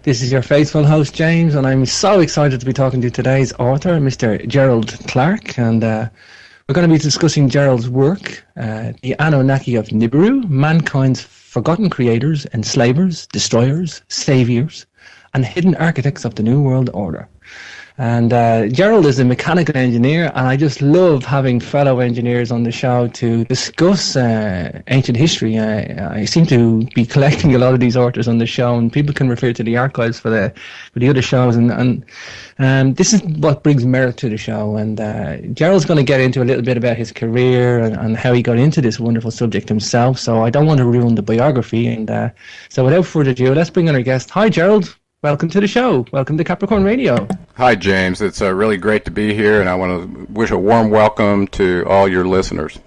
This is your faithful host, James, and I'm so excited to be talking to today's author, Mr. Gerald Clark, and we're going to be discussing Gerald's work, The Anunnaki of Nibiru, Mankind's Forgotten Creators, Enslavers, Destroyers, Saviors, and Hidden Architects of the New World Order. And Gerald is a mechanical engineer, and I just love having fellow engineers on the show to discuss ancient history. I seem to be collecting a lot of these authors on the show, and people can refer to the archives for the other shows. And this is what brings merit to the show. And Gerald's going to get into a little bit about his career and how he got into this wonderful subject himself. So I don't want to ruin the biography. And so without further ado, let's bring in our guest. Hi, Gerald. Welcome to the show. Welcome to Capricorn Radio. Hi, James. It's really great to be here, and I want to wish a warm welcome to all your listeners.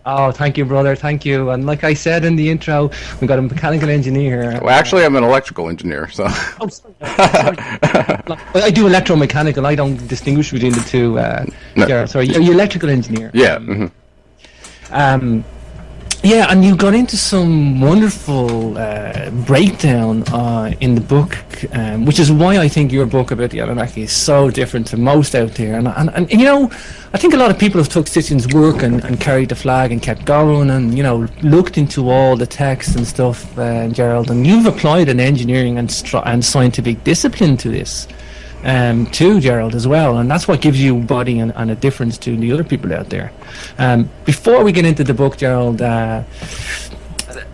Oh, thank you, brother. Thank you. And like I said in the intro, we've got a mechanical engineer. Well, actually, I'm an electrical engineer. So. Oh, sorry. I do electromechanical. I don't distinguish between the two. No. Yeah, sorry, you're electrical engineer. Yeah. Mm-hmm. Yeah, and you got into some wonderful breakdown in the book, which is why I think your book about the Anunnaki is so different to most out there. And you know, I think a lot of people have took Stitchin's work and carried the flag and kept going and, you know, looked into all the text and stuff, Gerald, and you've applied an engineering and scientific discipline to this. Too, Gerald, as well, and that's what gives you body and a difference to the other people out there. Before we get into the book, Gerald,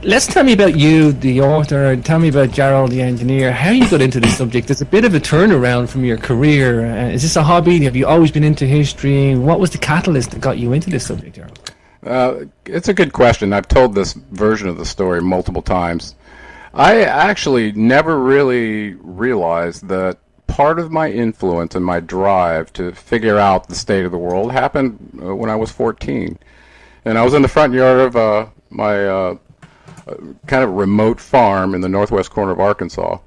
let's tell me about you, the author. Tell me about Gerald, the engineer. How you got into this subject? It's a bit of a turnaround from your career. Is this a hobby? Have you always been into history? What was the catalyst that got you into this subject, Gerald? It's a good question. I've told this version of the story multiple times. I actually never really realized that part of my influence and my drive to figure out the state of the world happened when I was 14. And I was in the front yard of my kind of remote farm in the northwest corner of Arkansas.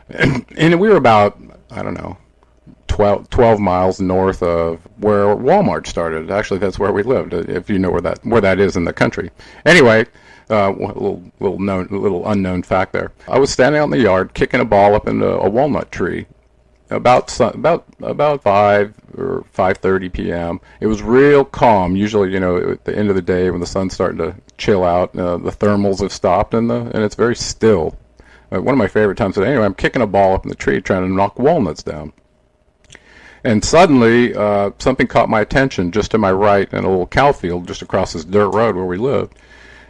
And we were about, I don't know, 12 miles north of where Walmart started. Actually, that's where we lived, if you know where that is in the country. Anyway, little unknown fact there. I was standing out in the yard kicking a ball up into a walnut tree. About 5 or 5:30 p.m. It was real calm. Usually, you know, at the end of the day when the sun's starting to chill out, the thermals have stopped and it's very still. One of my favorite times. Anyway, I'm kicking a ball up in the tree trying to knock walnuts down, and suddenly something caught my attention just to my right in a little cow field just across this dirt road where we lived.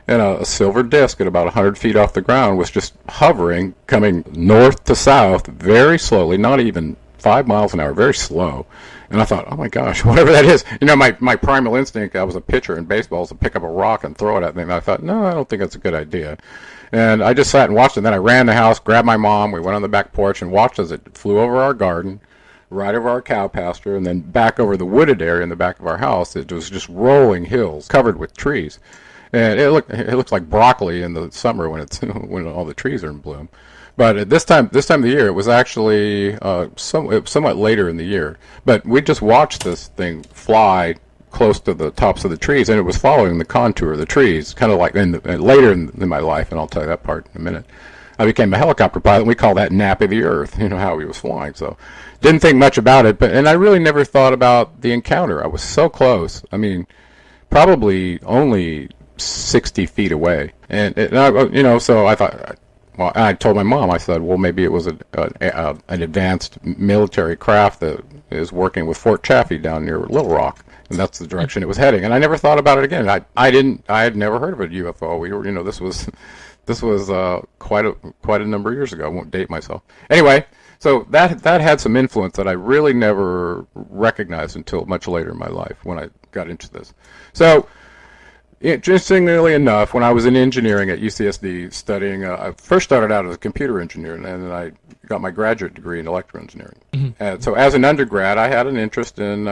And a silver disc at about 100 feet off the ground was just hovering, coming north to south very slowly, not even 5 miles an hour, very slow. And I thought, oh my gosh, whatever that is. You know, my primal instinct, I was a pitcher in baseball, is to pick up a rock and throw it at me. And I thought, no, I don't think that's a good idea. And I just sat and watched it. And then I ran the house, grabbed my mom, we went on the back porch and watched as it flew over our garden, right over our cow pasture, and then back over the wooded area in the back of our house. It was just rolling hills covered with trees. And it looks like broccoli in the summer when all the trees are in bloom. But at this time of the year, it was actually somewhat later in the year. But we just watched this thing fly close to the tops of the trees, and it was following the contour of the trees, kind of like later in my life, and I'll tell you that part in a minute. I became a helicopter pilot, and we call that napping the earth, you know, how he was flying. So didn't think much about it, and I really never thought about the encounter. I was so close. I mean, probably only 60 feet away, and you know, so I thought, well, I told my mom, I said, well, maybe it was an advanced military craft that is working with Fort Chaffee down near Little Rock, and that's the direction it was heading. And I never thought about it again. I had never heard of a UFO. We were, you know, this was quite a number of years ago. I won't date myself. Anyway, so that had some influence that I really never recognized until much later in my life when I got into this. So, interestingly enough, when I was in engineering at UCSD studying, I first started out as a computer engineer, and then I got my graduate degree in electrical engineering. Mm-hmm. And so as an undergrad, I had an interest in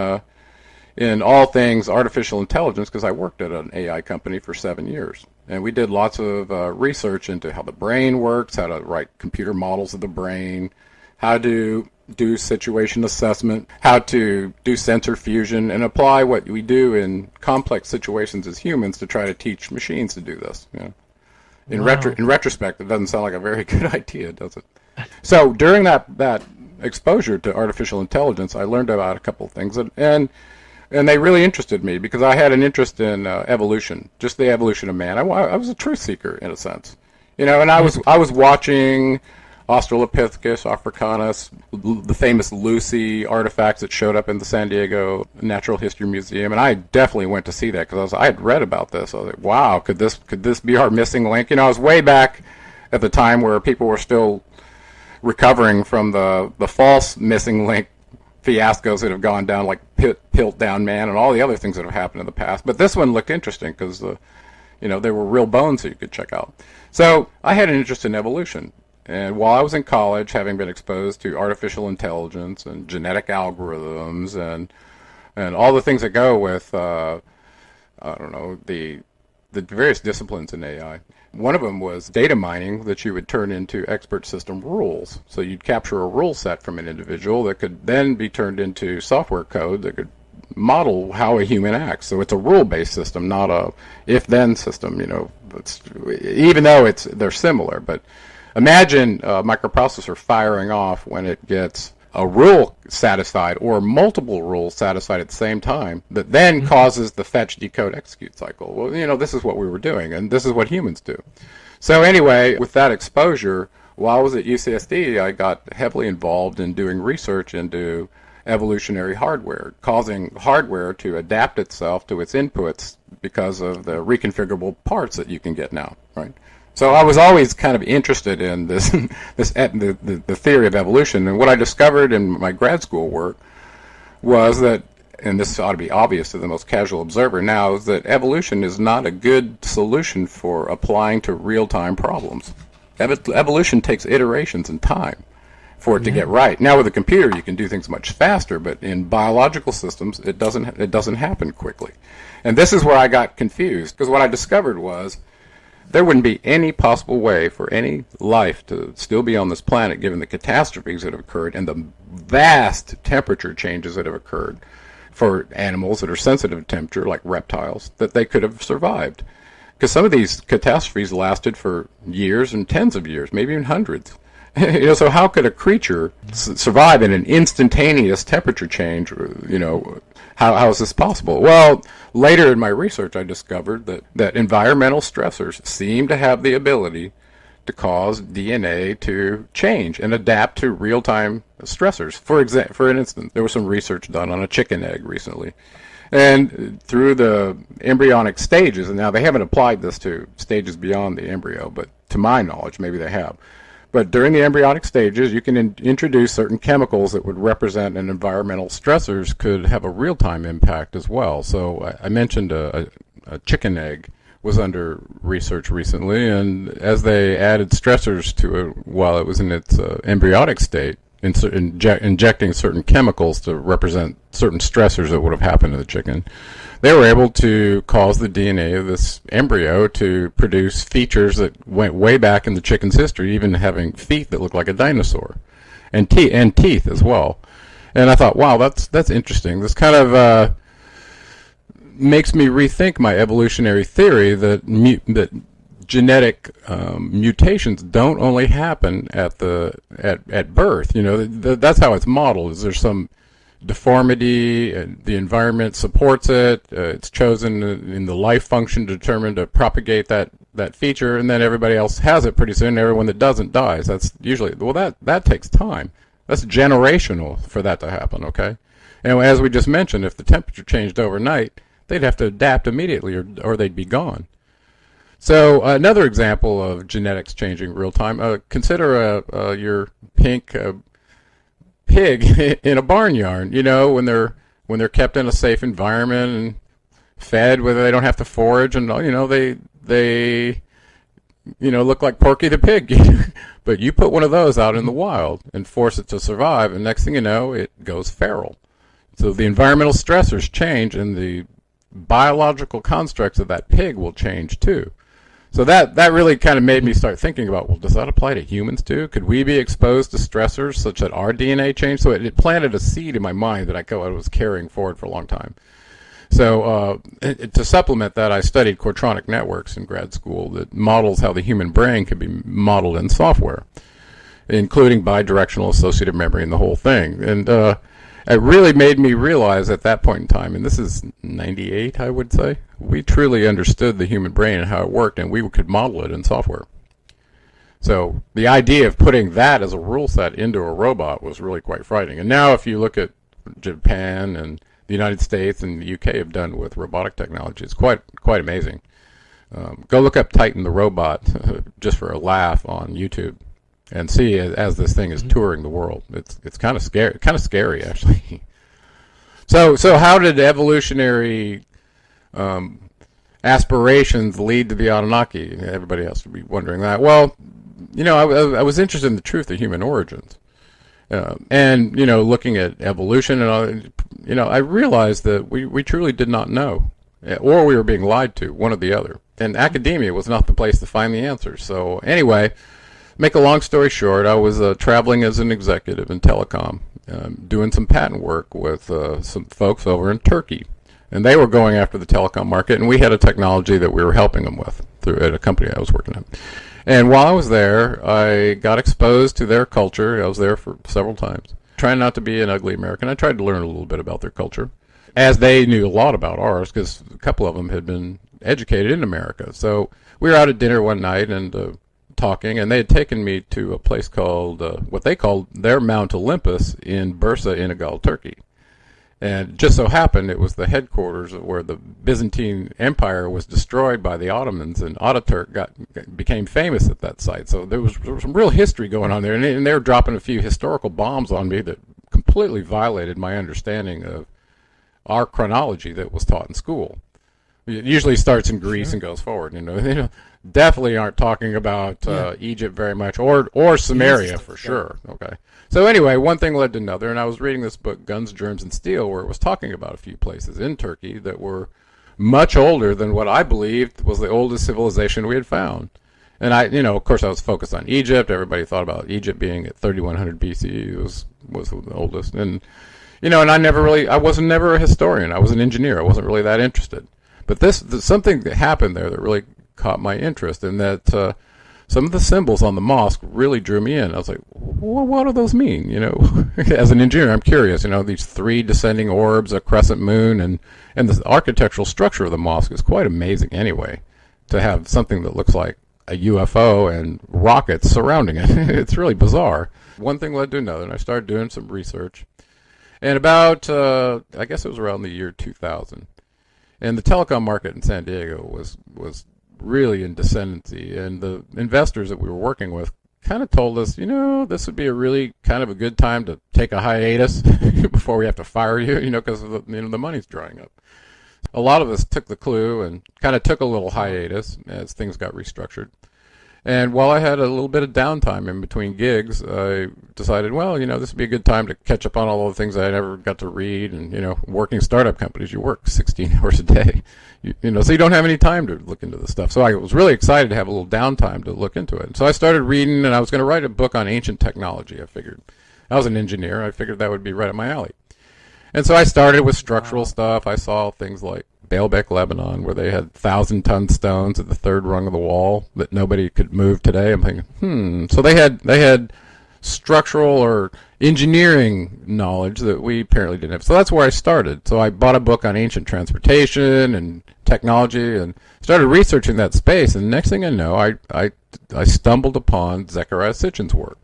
all things artificial intelligence because I worked at an AI company for 7 years. And we did lots of research into how the brain works, how to write computer models of the brain, how to do situation assessment, how to do sensor fusion, and apply what we do in complex situations as humans to try to teach machines to do this. You know? In retrospect, it doesn't sound like a very good idea, does it? So during that exposure to artificial intelligence, I learned about a couple of things, and they really interested me because I had an interest in evolution, just the evolution of man. I was a truth seeker in a sense, and I was watching Australopithecus africanus, the famous Lucy artifacts that showed up in the San Diego Natural History Museum, and I definitely went to see that because I had read about this. I was like, wow, could this be our missing link? I was way back at the time where people were still recovering from the false missing link fiascos that have gone down, like Piltdown Man and all the other things that have happened in the past. But this one looked interesting because there were real bones that you could check out. So I had an interest in evolution. And while I was in college, having been exposed to artificial intelligence and genetic algorithms and all the things that go with, the various disciplines in AI, one of them was data mining that you would turn into expert system rules. So you'd capture a rule set from an individual that could then be turned into software code that could model how a human acts. So it's a rule-based system, not a if-then system. Even though they're similar, but imagine a microprocessor firing off when it gets a rule satisfied or multiple rules satisfied at the same time that then causes the fetch, decode, execute cycle. Well, this is what we were doing, and this is what humans do. So anyway, with that exposure, while I was at UCSD, I got heavily involved in doing research into evolutionary hardware, causing hardware to adapt itself to its inputs because of the reconfigurable parts that you can get now, right? So I was always kind of interested in the theory of evolution, and what I discovered in my grad school work was that, and this ought to be obvious to the most casual observer now, is that evolution is not a good solution for applying to real-time problems. Evolution takes iterations and time for it to get right. Now with a computer you can do things much faster, but in biological systems it doesn't happen quickly. And this is where I got confused, because what I discovered was there wouldn't be any possible way for any life to still be on this planet given the catastrophes that have occurred and the vast temperature changes that have occurred for animals that are sensitive to temperature, like reptiles, that they could have survived. Because some of these catastrophes lasted for years and tens of years, maybe even hundreds. So how could a creature survive in an instantaneous temperature change? How is this possible? Well, later in my research, I discovered that environmental stressors seem to have the ability to cause DNA to change and adapt to real-time stressors. For instance, there was some research done on a chicken egg recently. And through the embryonic stages, and now they haven't applied this to stages beyond the embryo, but to my knowledge, maybe they have. But during the embryonic stages, you can introduce certain chemicals that would represent an environmental stressors could have a real-time impact as well. So I mentioned a chicken egg was under research recently, and as they added stressors to it while it was in its embryonic state, injecting certain chemicals to represent certain stressors that would have happened to the chicken, they were able to cause the DNA of this embryo to produce features that went way back in the chicken's history, even having feet that looked like a dinosaur, and teeth as well. And I thought, wow, that's interesting. This kind of makes me rethink my evolutionary theory that genetic mutations don't only happen at birth. That's how it's modeled. Is there some deformity, the environment supports it, it's chosen in the life function determined to propagate that feature, and then everybody else has it pretty soon. Everyone that doesn't dies. That's usually, that takes time. That's generational for that to happen, okay? And as we just mentioned, if the temperature changed overnight, they'd have to adapt immediately or they'd be gone. So another example of genetics changing real time, consider your pink pig in a barnyard, when they're kept in a safe environment and fed, whether they don't have to forage, and they look like Porky the Pig. But you put one of those out in the wild and force it to survive, and next thing you know, it goes feral. So the environmental stressors change, and the biological constructs of that pig will change too. So that really kind of made me start thinking about, well, does that apply to humans too? Could we be exposed to stressors such that our DNA changed? So it planted a seed in my mind that I was carrying forward for a long time. So to supplement that, I studied quadratic networks in grad school that models how the human brain could be modeled in software. including bidirectional associative memory and the whole thing. And it really made me realize at that point in time, and this is 98, I would say, we truly understood the human brain and how it worked, and we could model it in software. So the idea of putting that as a rule set into a robot was really quite frightening. And now if you look at Japan and the United States and the UK have done with robotic technology, it's quite amazing. Go look up Titan the Robot just for a laugh on YouTube. And see as this thing is touring the world. It's kind of scary actually. So how did evolutionary aspirations lead to the Anunnaki? Everybody has to be wondering that. Well, I was interested in the truth of human origins, and looking at evolution and I realized that we truly did not know, or we were being lied to, one or the other. And academia was not the place to find the answers. So anyway. Make a long story short, I was traveling as an executive in telecom, doing some patent work with some folks over in Turkey. And they were going after the telecom market, and we had a technology that we were helping them with at a company I was working at. And while I was there, I got exposed to their culture. I was there for several times. Trying not to be an ugly American, I tried to learn a little bit about their culture, as they knew a lot about ours, because a couple of them had been educated in America. So we were out at dinner one night, and talking, and they had taken me to a place called what they called their Mount Olympus in Bursa, Inigal, Turkey. And it just so happened it was the headquarters where the Byzantine Empire was destroyed by the Ottomans, and Ataturk became famous at that site. So there was some real history going on there, and they were dropping a few historical bombs on me that completely violated my understanding of our chronology that was taught in school. It usually starts in Greece and goes forward. They definitely aren't talking about Egypt very much, or Sumeria for sure. Okay. So anyway, one thing led to another, and I was reading this book, Guns, Germs, and Steel, where it was talking about a few places in Turkey that were much older than what I believed was the oldest civilization we had found. And of course, I was focused on Egypt. Everybody thought about Egypt being at 3100 BC was the oldest, and and I wasn't never a historian. I was an engineer. I wasn't really that interested. But something that happened there that really caught my interest, in that some of the symbols on the mosque really drew me in. I was like, well, what do those mean? As an engineer, I'm curious. These 3 descending orbs, a crescent moon, and the architectural structure of the mosque is quite amazing anyway, to have something that looks like a UFO and rockets surrounding it. It's really bizarre. One thing led to another, and I started doing some research. And about, I guess it was around the year 2000, and the telecom market in San Diego was really in descendancy, and the investors that we were working with kind of told us, this would be a really kind of a good time to take a hiatus before we have to fire you, because the money's drying up. A lot of us took the clue and kind of took a little hiatus as things got restructured. And while I had a little bit of downtime in between gigs, I decided, well, this would be a good time to catch up on all the things I never got to read. And, working startup companies, you work 16 hours a day, so you don't have any time to look into this stuff. So I was really excited to have a little downtime to look into it. And so I started reading, and I was going to write a book on ancient technology, I figured. I was an engineer. I figured that would be right up my alley. And so I started with structural stuff. I saw things like Baalbek, Lebanon, where they had 1,000-ton stones at the third rung of the wall that nobody could move today. I'm thinking, So they had structural or engineering knowledge that we apparently didn't have. So that's where I started. So I bought a book on ancient transportation and technology and started researching that space. And the next thing I know, I stumbled upon Zecharia Sitchin's work.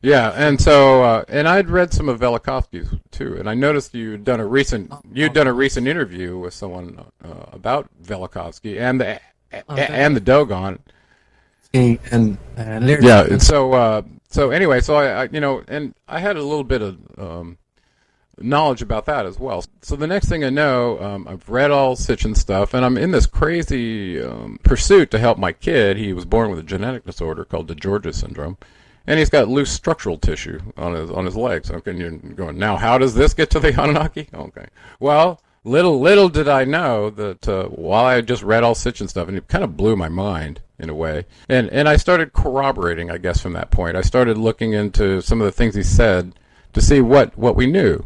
Yeah, and so and I'd read some of Velikovsky's too, and I noticed you'd done a recent interview with someone about Velikovsky and the Dogon. And yeah, and so anyway, so I and I had a little bit of knowledge about that as well. So the next thing I know, I've read all Sitchin stuff, and I'm in this crazy pursuit to help my kid. He was born with a genetic disorder called DeGeorge syndrome. And he's got loose structural tissue on his legs. Okay, and you're going, now how does this get to the Anunnaki? Okay. Well, little did I know that while I had just read all Sitchin stuff, and it kind of blew my mind in a way. And I started corroborating, I guess, from that point. I started looking into some of the things he said to see what we knew.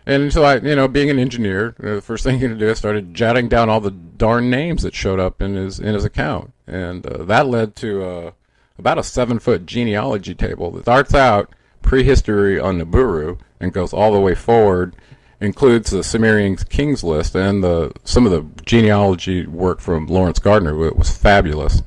And so I, being an engineer, the first thing you're going to do is started jotting down all the darn names that showed up in his account. And that led to about a 7-foot genealogy table that starts out prehistory on Nibiru and goes all the way forward, includes the Sumerian kings list and some of the genealogy work from Lawrence Gardner. It was fabulous.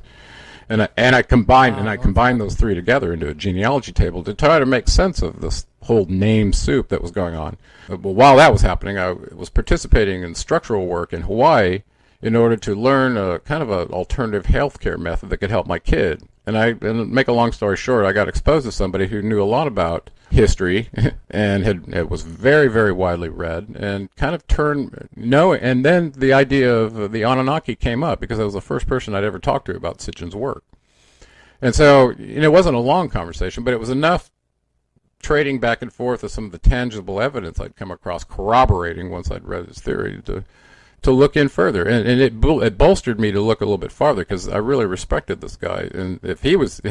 And I combined those three together into a genealogy table to try to make sense of this whole name soup that was going on. But while that was happening, I was participating in structural work in Hawaii in order to learn a kind of an alternative healthcare method that could help my kid. And make a long story short, I got exposed to somebody who knew a lot about history and it was very, very widely read, and kind of and then the idea of the Anunnaki came up because I was the first person I'd ever talked to about Sitchin's work. And so, it wasn't a long conversation, but it was enough trading back and forth of some of the tangible evidence I'd come across corroborating once I'd read his theory to look in further, and it bolstered me to look a little bit farther because I really respected this guy, and if he was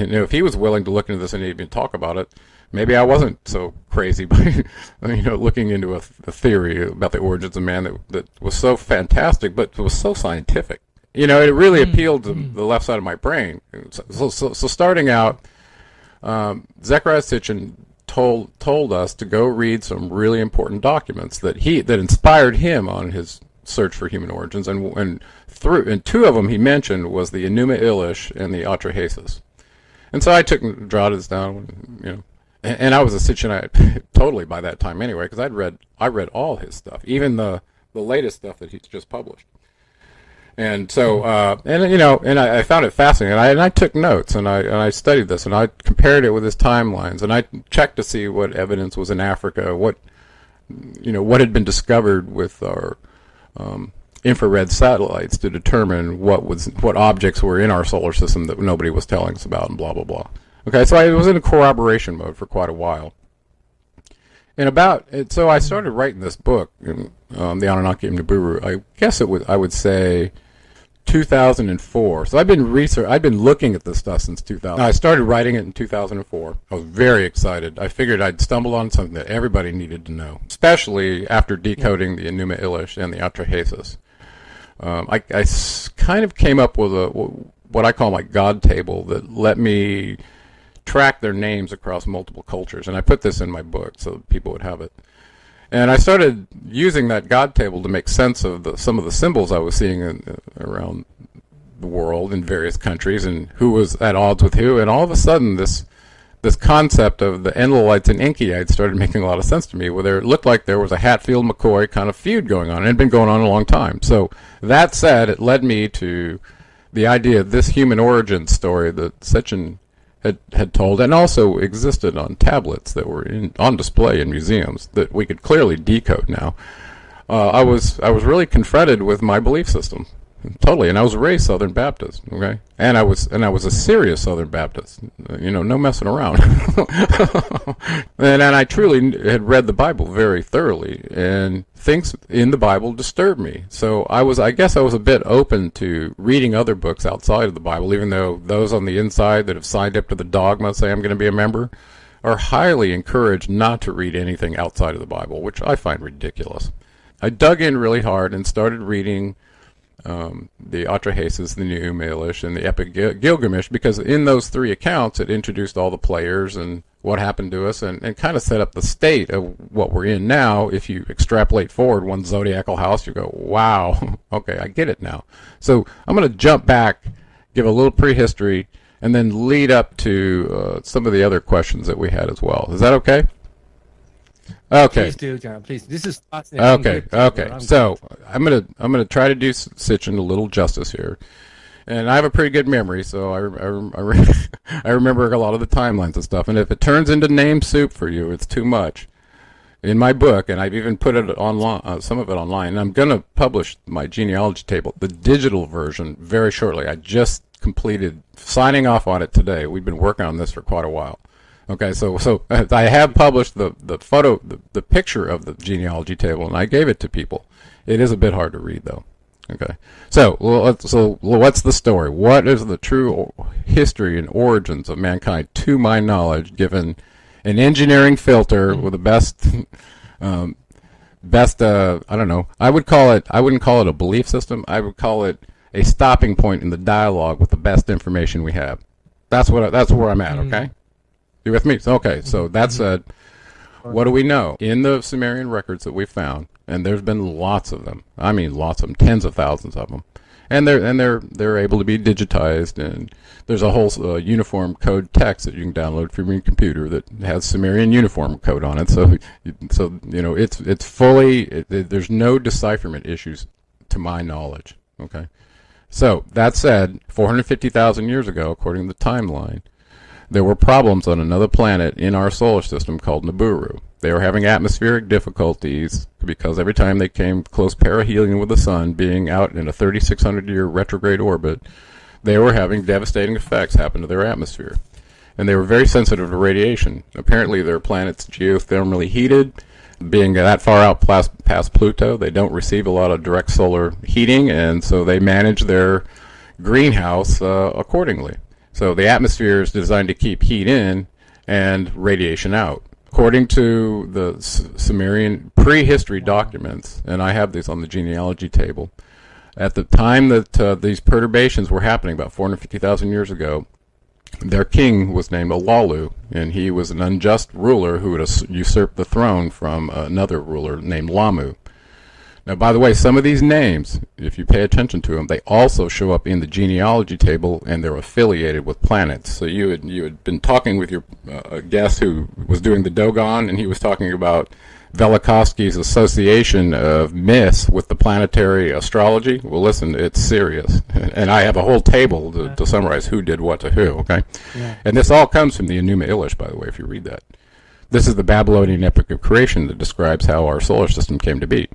willing to look into this and even talk about it, maybe I wasn't so crazy by looking into a theory about the origins of man that was so fantastic but was so scientific. It really appealed to the left side of my brain. So starting out, Zecharia Sitchin told us to go read some really important documents that inspired him on his search for human origins, and two of them he mentioned was the Enuma Elish and the Atrahasis. And so I jotted this down, and I was a Sitchinite totally by that time anyway, because I read all his stuff, even the latest stuff that he's just published. And so, and I found it fascinating, and I took notes, and I studied this, and I compared it with his timelines, and I checked to see what evidence was in Africa, what had been discovered with our infrared satellites to determine what objects were in our solar system that nobody was telling us about, and blah blah blah. Okay, so I was in a corroboration mode for quite a while, so I started writing this book, the Anunnaki of Nibiru. I guess I would say 2004. So I've been looking at this stuff since 2000. I started writing it in 2004. I was very excited. I figured I'd stumble on something that everybody needed to know, especially after decoding the Enuma Elish and the Atrahasis. I kind of came up with what I call my God table that let me track their names across multiple cultures, and I put this in my book so people would have it. And I started using that God table to make sense of some of the symbols I was seeing around the world in various countries and who was at odds with who. And all of a sudden, this concept of the Enlilites and Inkyites started making a lot of sense to me, where it looked like there was a Hatfield-McCoy kind of feud going on. It had been going on a long time. So that said, it led me to the idea of this human origin story that Sitchin had told, and also existed on tablets that were on display in museums that we could clearly decode now. I was really confronted with my belief system, totally, and I was raised Southern Baptist, okay, and I was a serious Southern Baptist, no messing around, and I truly had read the Bible very thoroughly, and things in the Bible disturbed me. So I guess I was a bit open to reading other books outside of the Bible, even though those on the inside that have signed up to the dogma, say I'm going to be a member, are highly encouraged not to read anything outside of the Bible, which I find ridiculous. I dug in really hard and started reading the Atrahasis, the Enuma Elish, and the Epic Gilgamesh, because in those three accounts it introduced all the players and what happened to us, and kind of set up the state of what we're in now. If you extrapolate forward one zodiacal house, you go, wow, okay, I get it now. So I'm going to jump back, give a little prehistory, and then lead up to some of the other questions that we had as well. Is that okay? Okay. Please do, John. Please. This is fascinating. Okay. So I'm gonna try to do Sitchin a little justice here, and I have a pretty good memory, so I remember a lot of the timelines and stuff. And if it turns into name soup for you, it's too much. In my book, and I've even put it online, some of it online. And I'm gonna publish my genealogy table, the digital version, very shortly. I just completed signing off on it today. We've been working on this for quite a while. Okay, so I have published the photo, the picture of the genealogy table, and I gave it to people. It is a bit hard to read, though. Okay, so what's the story? What is the true history and origins of mankind, to my knowledge, given an engineering filter with the best, I don't know. I wouldn't call it a belief system. I would call it a stopping point in the dialogue with the best information we have. That's where I'm at. Okay, you with me? Okay, so that said, what do we know in the Sumerian records that we found? And there's been lots of them. I mean, lots of them, tens of thousands of them. And they're able to be digitized, and there's a whole uniform code text that you can download from your computer that has Sumerian uniform code on it. So it's fully. There's no decipherment issues to my knowledge. Okay, so that said, 450,000 years ago, according to the timeline, there were problems on another planet in our solar system called Nibiru. They were having atmospheric difficulties because every time they came close perihelion with the sun, being out in a 3,600-year retrograde orbit, they were having devastating effects happen to their atmosphere. And they were very sensitive to radiation. Apparently their planet's geothermally heated. Being that far out past Pluto, they don't receive a lot of direct solar heating, and so they manage their greenhouse accordingly. So the atmosphere is designed to keep heat in and radiation out. According to the Sumerian prehistory documents, and I have these on the genealogy table, at the time that these perturbations were happening, about 450,000 years ago, their king was named Olalu, and he was an unjust ruler who had usurped the throne from another ruler named Lamu. Now, by the way, some of these names, if you pay attention to them, they also show up in the genealogy table, and they're affiliated with planets. So you had been talking with your guest who was doing the Dogon, and he was talking about Velikovsky's association of myths with the planetary astrology. Well, listen, it's serious. And I have a whole table to summarize who did what to who, okay? Yeah. And this all comes from the Enuma Elish, by the way, if you read that. This is the Babylonian epic of creation that describes how our solar system came to be.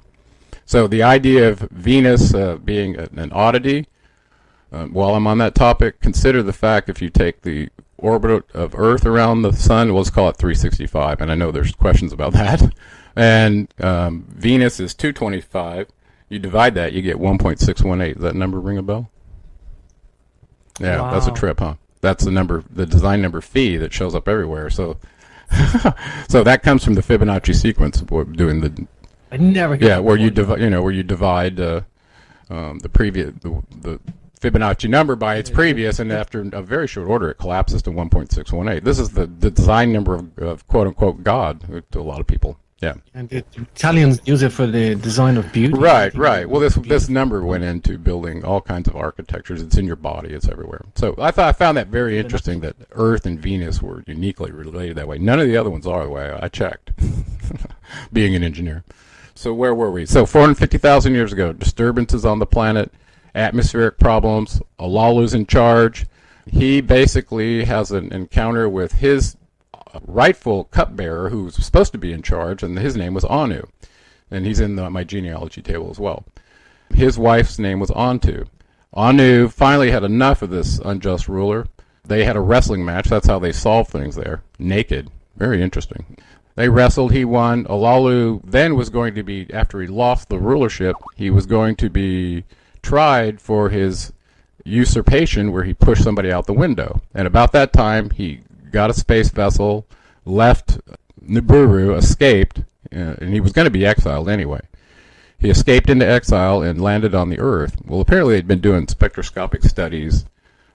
So the idea of Venus being an oddity, while I'm on that topic, consider the fact if you take the orbit of Earth around the sun, let's call it 365, and I know there's questions about that, and Venus is 225. You divide that, you get 1.618. Does that number ring a bell? Yeah, wow. That's a trip, huh? That's the number, the design number phi that shows up everywhere. So, so that comes from the Fibonacci sequence. We're doing the I never. Yeah, where you divide, where you divide the previous the Fibonacci number by its previous, and after a very short order, it collapses to 1.618. This is the design number of quote unquote God to a lot of people. Yeah. And the Italians use it for the design of beauty. Right, right. Well, this number went into building all kinds of architectures. It's in your body. It's everywhere. So I found that very interesting that Earth and Venus were uniquely related that way. None of the other ones are the way. I checked, being an engineer. So where were we? So 450,000 years ago, disturbances on the planet, atmospheric problems, Olalu's in charge. He basically has an encounter with his rightful cupbearer who was supposed to be in charge, and his name was Anu. And he's in my genealogy table as well. His wife's name was Antu. Anu finally had enough of this unjust ruler. They had a wrestling match. That's how they solved things there. Naked. Very interesting. They wrestled, he won. Olalu then was going to be, after he lost the rulership, he was going to be tried for his usurpation where he pushed somebody out the window. And about that time, he got a space vessel, left Nibiru, escaped, and he was going to be exiled anyway. He escaped into exile and landed on the Earth. Well, apparently they'd been doing spectroscopic studies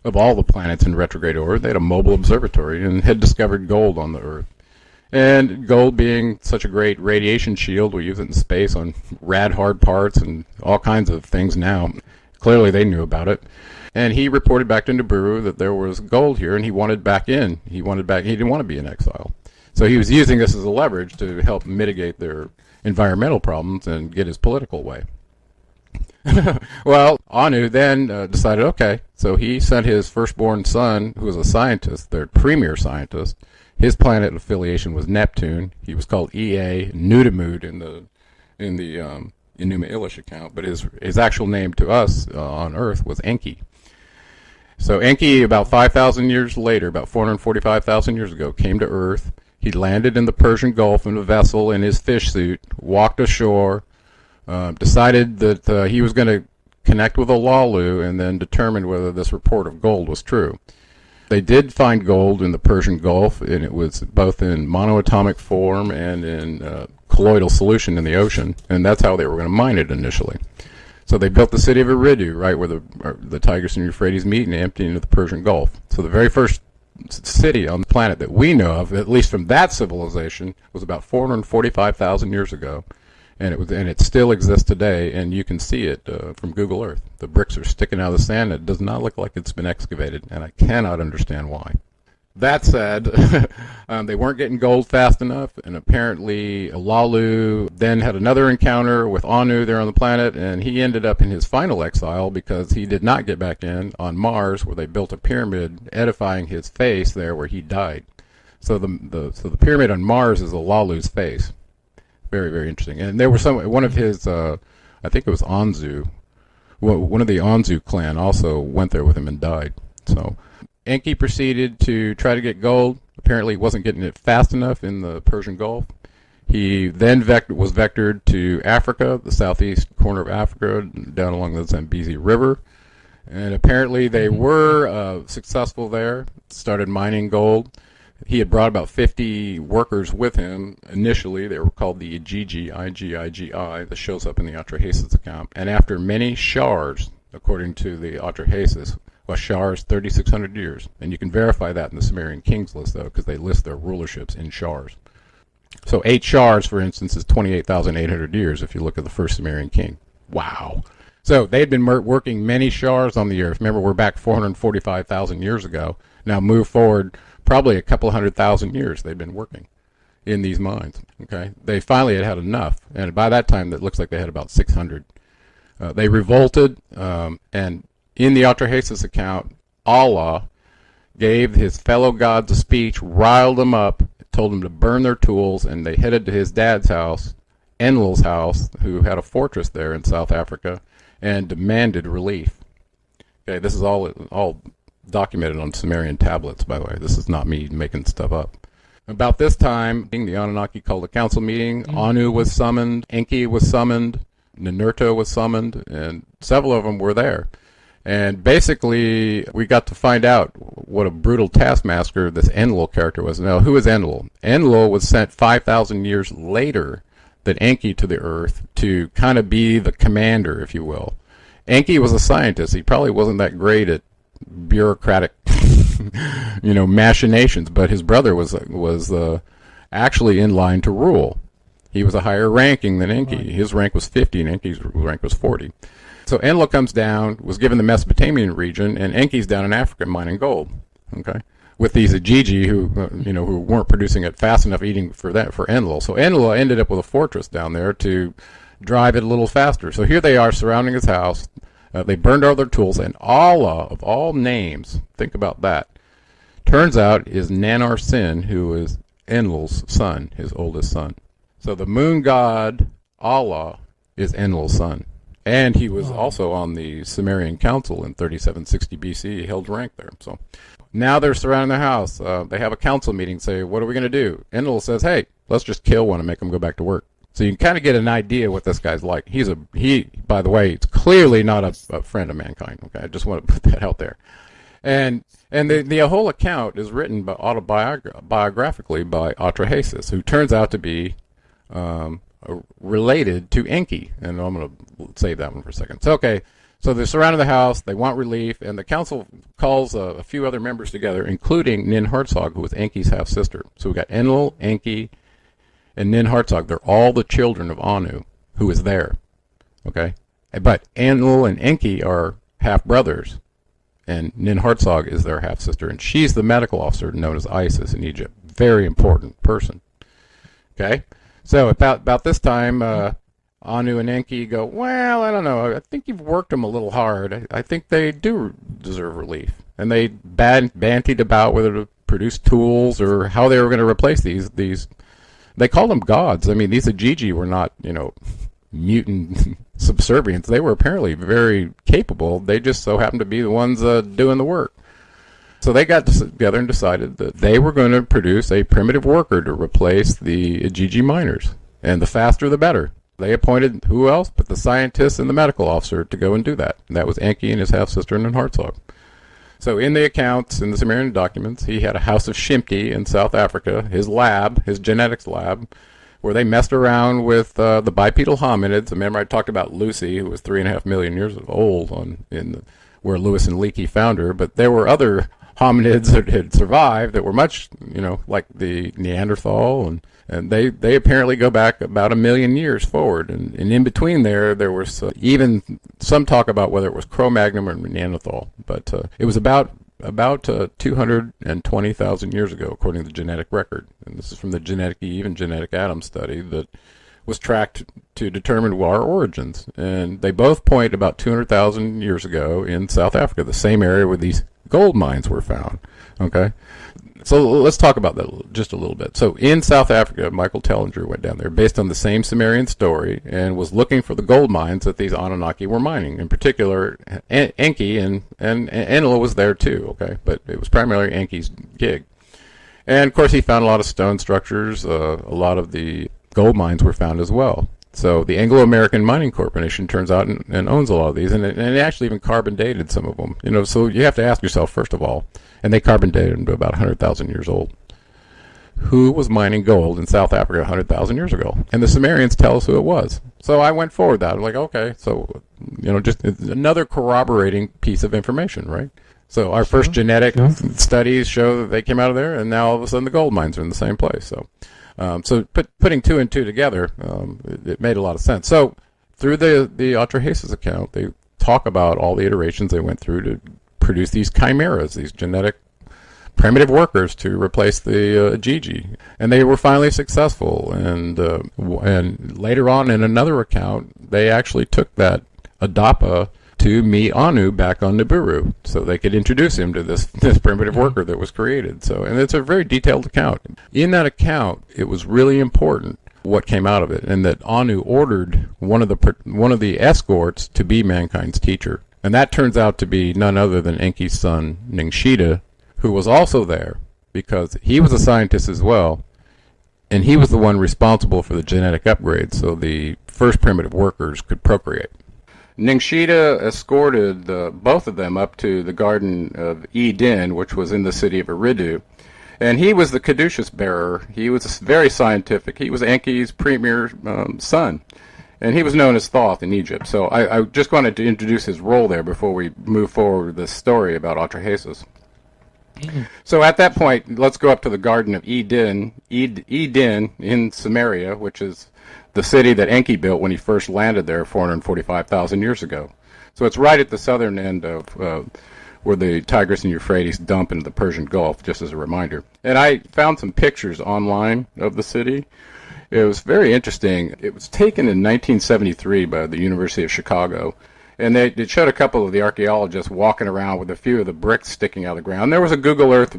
of all the planets in retrograde orbit. They had a mobile observatory and had discovered gold on the Earth. And gold being such a great radiation shield, we use it in space on rad hard parts and all kinds of things now. Clearly they knew about it. And he reported back to Nibiru that there was gold here, and he wanted back in. He didn't want to be in exile. So he was using this as a leverage to help mitigate their environmental problems and get his political way. Well, Anu then decided, okay, so he sent his firstborn son, who was a scientist, their premier scientist. His planet affiliation was Neptune. He was called Ea Nudimmud in the Enuma Elish account, but his actual name to us on Earth was Enki. So Enki, about 5,000 years later, about 445,000 years ago, came to Earth. He landed in the Persian Gulf in a vessel in his fish suit, walked ashore, decided that he was going to connect with Olalu, and then determined whether this report of gold was true. They did find gold in the Persian Gulf, and it was both in monoatomic form and in colloidal solution in the ocean, and that's how they were going to mine it initially. So they built the city of Eridu, right where the Tigris and Euphrates meet, and empty into the Persian Gulf. So the very first city on the planet that we know of, at least from that civilization, was about 445,000 years ago. And it still exists today, and you can see it from Google Earth. The bricks are sticking out of the sand. It does not look like it's been excavated, and I cannot understand why. That said, they weren't getting gold fast enough, and apparently Lalu then had another encounter with Anu there on the planet, and he ended up in his final exile because he did not get back in on Mars, where they built a pyramid edifying his face there where he died. So the pyramid on Mars is Lalu's face. Very, very interesting. And there was one of his, I think it was Anzu. Well, one of the Anzu clan also went there with him and died. So Enki proceeded to try to get gold. Apparently he wasn't getting it fast enough in the Persian Gulf. He then was vectored to Africa, the southeast corner of Africa, down along the Zambezi River. And apparently they were successful there, started mining gold. He had brought about 50 workers with him initially. They were called the Igigi, I-G-I-G-I, that shows up in the Atrahasis account. And after many shars, according to the Atrahasis, well, shars 3,600 years. And you can verify that in the Sumerian kings list, though, because they list their rulerships in shars. So 8 shars, for instance, is 28,800 years if you look at the first Sumerian king. Wow. So they had been working many shars on the earth. Remember, we're back 445,000 years ago. Now move forward probably a couple 100,000 years they've been working in these mines. Okay, they finally had enough, and by that time it looks like they had about 600. They revolted, and in the Atrahasis account, Allah gave his fellow gods a speech, riled them up, told them to burn their tools, and they headed to his dad's house, Enlil's house, who had a fortress there in South Africa, and demanded relief. Okay, this is all documented on Sumerian tablets, by the way. This is not me making stuff up. About this time, the Anunnaki called a council meeting. Anu was summoned, Enki was summoned, Ninurta was summoned, and several of them were there. And basically, we got to find out what a brutal taskmaster this Enlil character was. Now, who is Enlil? Enlil was sent 5,000 years later than Enki to the Earth to kind of be the commander, if you will. Enki was a scientist. He probably wasn't that great at bureaucratic machinations, but his brother was actually in line to rule. He was a higher ranking than Enki. His rank was 50 and Enki's rank was 40. So Enlil comes down, was given the Mesopotamian region, and Enki's down in Africa mining gold. Okay, with these Igigi who weren't producing it fast enough eating for Enlil. So Enlil ended up with a fortress down there to drive it a little faster. So here they are surrounding his house. They burned all their tools, and Allah, of all names, think about that, turns out is Nanar Sin, who is Enlil's son, his oldest son. So the moon god, Allah, is Enlil's son. And he was also on the Sumerian Council in 3760 BC. He held rank there. So now they're surrounding the house. They have a council meeting, say, what are we going to do? Enlil says, hey, let's just kill one and make him go back to work. So you can kind of get an idea what this guy's like. He, by the way, it's clearly not a friend of mankind. Okay, I just want to put that out there. And the whole account is written autobiographically by Atrahasis, who turns out to be related to Enki. And I'm going to save that one for a second. So, okay, so they're surrounding the house. They want relief, and the council calls a few other members together, including Ninhursag, who was Enki's half-sister. So we got Enlil, Enki, and Ninhursag. They're all the children of Anu, who is there. Okay? But Enlil and Enki are half-brothers, and Ninhursag is their half-sister, and she's the medical officer known as Isis in Egypt. Very important person. Okay? So about this time, Anu and Enki go, well, I don't know. I think you've worked them a little hard. I think they do deserve relief. And they bantied about whether to produce tools or how they were going to replace these. They call them gods. I mean, these Igigi were not, mutant subservients. They were apparently very capable. They just so happened to be the ones doing the work. So they got together and decided that they were going to produce a primitive worker to replace the Igigi miners. And the faster, the better. They appointed who else but the scientist and the medical officer to go and do that. And that was Enki and his half-sister Ninhursag. So in the accounts, in the Sumerian documents, he had a house of Shimti in South Africa, his lab, his genetics lab, where they messed around with the bipedal hominids. Remember I talked about Lucy, who was 3.5 million years old where Lewis and Leakey found her, but there were other hominids that had survived that were much, like the Neanderthal, and they apparently go back about 1 million years forward, and in between there was even some talk about whether it was Cro-Magnon or Neanderthal, but it was about 220,000 years ago, according to the genetic record. And this is from the Genetic Eve and Genetic Adam study that was tracked to determine our origins. And they both point about 200,000 years ago in South Africa, the same area where these gold mines were found. Okay? So let's talk about that just a little bit. So in South Africa, Michael Tellinger went down there based on the same Sumerian story and was looking for the gold mines that these Anunnaki were mining. In particular, Enki and Enlil was there too, okay? But it was primarily Enki's gig. And of course he found a lot of stone structures. A lot of the gold mines were found as well. So the Anglo-American Mining Corporation turns out and owns a lot of these, and it actually even carbon dated some of them. So you have to ask yourself, first of all, and they carbon dated them to about 100,000 years old. Who was mining gold in South Africa 100,000 years ago? And the Sumerians tell us who it was. So I went forward that. I'm like, okay, so, just another corroborating piece of information, right? So our first genetic studies show that they came out of there, and now all of a sudden the gold mines are in the same place. So putting two and two together, it made a lot of sense. So through the Atrahasis account, they talk about all the iterations they went through to produce these chimeras, these genetic primitive workers to replace the Gigi, and they were finally successful. And later on in another account, they actually took that Adapa to meet Anu back on Nibiru, so they could introduce him to this primitive worker that was created. So, and it's a very detailed account. In that account, it was really important what came out of it, and that Anu ordered one of the escorts to be mankind's teacher. And that turns out to be none other than Enki's son, Ningshita, who was also there because he was a scientist as well, and he was the one responsible for the genetic upgrade so the first primitive workers could procreate. Ningshita escorted both of them up to the Garden of Eden, which was in the city of Eridu, and he was the caduceus bearer. He was very scientific. He was Enki's premier son. And he was known as Thoth in Egypt. So I just wanted to introduce his role there before we move forward with this story about Atrahasis. So at that point, let's go up to the Garden of Eden in Samaria, which is the city that Enki built when he first landed there 445,000 years ago. So it's right at the southern end of where the Tigris and Euphrates dump into the Persian Gulf, just as a reminder. And I found some pictures online of the city. It was very interesting. It was taken in 1973 by the University of Chicago, and they showed a couple of the archaeologists walking around with a few of the bricks sticking out of the ground. There was a Google Earth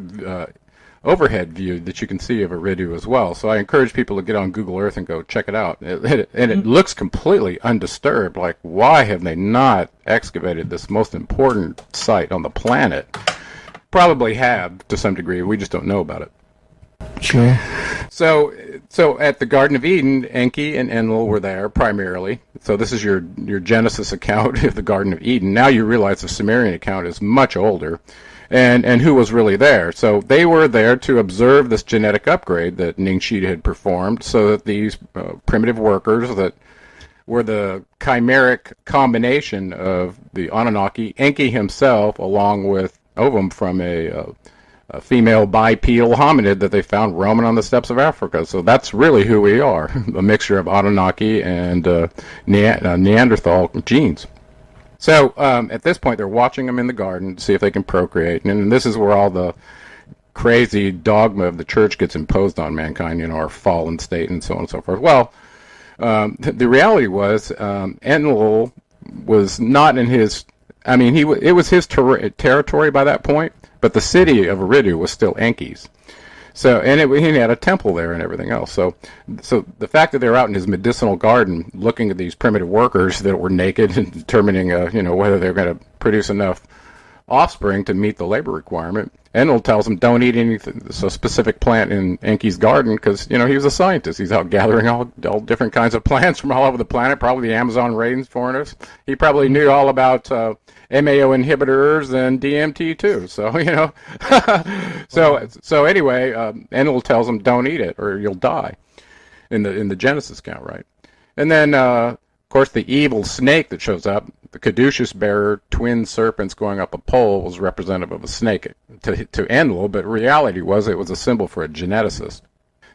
overhead view that you can see of Eridu as well. So I encourage people to get on Google Earth and go check it out. It looks completely undisturbed. Like, why have they not excavated this most important site on the planet? Probably have to some degree. We just don't know about it. Sure. So at the Garden of Eden, Enki and Enlil were there primarily. So this is your Genesis account of the Garden of Eden. Now you realize the Sumerian account is much older, and who was really there. So they were there to observe this genetic upgrade that Ningshita had performed, so that these primitive workers that were the chimeric combination of the Anunnaki, Enki himself, along with ovum from a female bipedal hominid that they found roaming on the steppes of Africa. So that's really who we are, a mixture of Anunnaki and Neanderthal genes. So at this point, they're watching them in the garden to see if they can procreate. And this is where all the crazy dogma of the church gets imposed on mankind, our fallen state and so on and so forth. Well, the reality was Enlil was not in his... it was his territory by that point, but the city of Eridu was still Enki's. So, and he had a temple there and everything else. So the fact that they were out in his medicinal garden looking at these primitive workers that were naked and determining, whether they're going to produce enough offspring to meet the labor requirement. Enlil tells them don't eat anything, so specific plant in Enki's garden, because he was a scientist. He's out gathering all different kinds of plants from all over the planet, probably the Amazon rainforest. He probably knew all about MAO inhibitors and DMT too. So so anyway, Enlil tells them don't eat it or you'll die, in the Genesis account, right? And then Of course, the evil snake that shows up, the caduceus bearer, twin serpents going up a pole, was representative of a snake to Enlil, but reality was it was a symbol for a geneticist.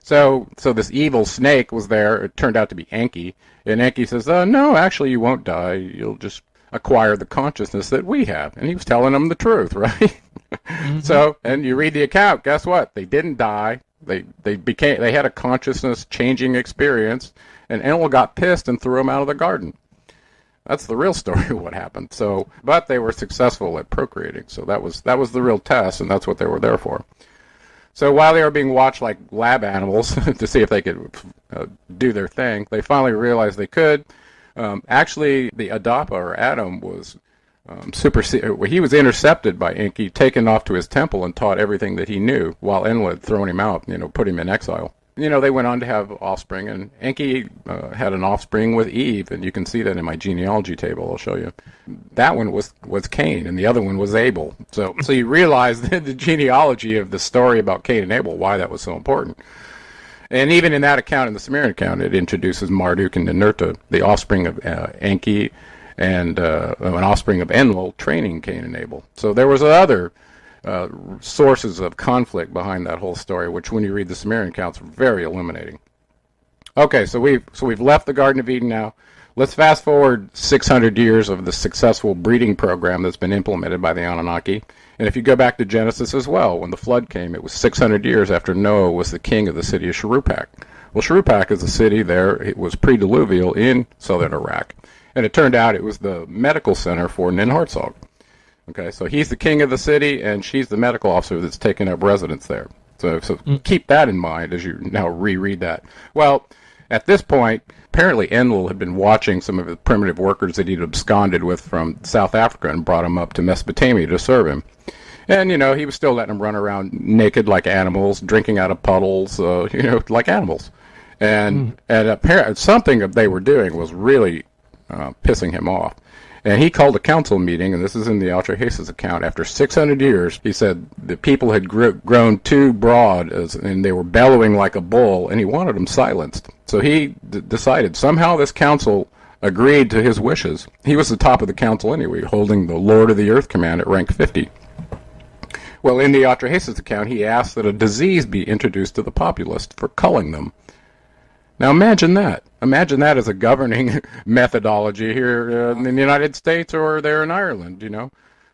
So this evil snake was there. It turned out to be Enki, and Enki says, "No, actually, you won't die. You'll just acquire the consciousness that we have." And he was telling them the truth, right? Mm-hmm. So, and you read the account. Guess what? They didn't die. They had a consciousness changing experience, and Enlil got pissed and threw them out of the garden. That's the real story of what happened. So, but they were successful at procreating. So that was the real test, and that's what they were there for. So while they were being watched like lab animals to see if they could do their thing, they finally realized they could. Actually, the Adapa, or Adam, was he was intercepted by Enki, taken off to his temple, and taught everything that he knew, while Enlil had thrown him out, put him in exile. They went on to have offspring, and Enki had an offspring with Eve, and you can see that in my genealogy table. I'll show you. That one was Cain, and the other one was Abel. So you realize the genealogy of the story about Cain and Abel, why that was so important. And even in that account, in the Sumerian account, it introduces Marduk and Ninurta, the offspring of Enki, and an offspring of Enlil, training Cain and Abel. So there was other sources of conflict behind that whole story, which when you read the Sumerian accounts are very illuminating. Okay, so we've left the Garden of Eden now. Let's fast forward 600 years of the successful breeding program that's been implemented by the Anunnaki. And if you go back to Genesis as well, when the flood came, it was 600 years after Noah was the king of the city of Shuruppak. Well, Shuruppak is a city there. It was pre-diluvial in southern Iraq. And it turned out it was the medical center for Ninhursag. Okay, so he's the king of the city, and she's the medical officer that's taken up residence there. So keep that in mind as you now reread that. Well, at this point, apparently Enlil had been watching some of the primitive workers that he'd absconded with from South Africa and brought them up to Mesopotamia to serve him. And, he was still letting them run around naked like animals, drinking out of puddles, like animals. And apparently something that they were doing was really pissing him off. And he called a council meeting, and this is in the Atrahasis account. After 600 years, he said the people had grown too broad, and they were bellowing like a bull, and he wanted them silenced. So he decided somehow this council agreed to his wishes. He was the top of the council anyway, holding the Lord of the Earth command at rank 50. Well, in the Atrahasis account, he asked that a disease be introduced to the populace for culling them. Now imagine that. Imagine that as a governing methodology here in the United States or there in Ireland,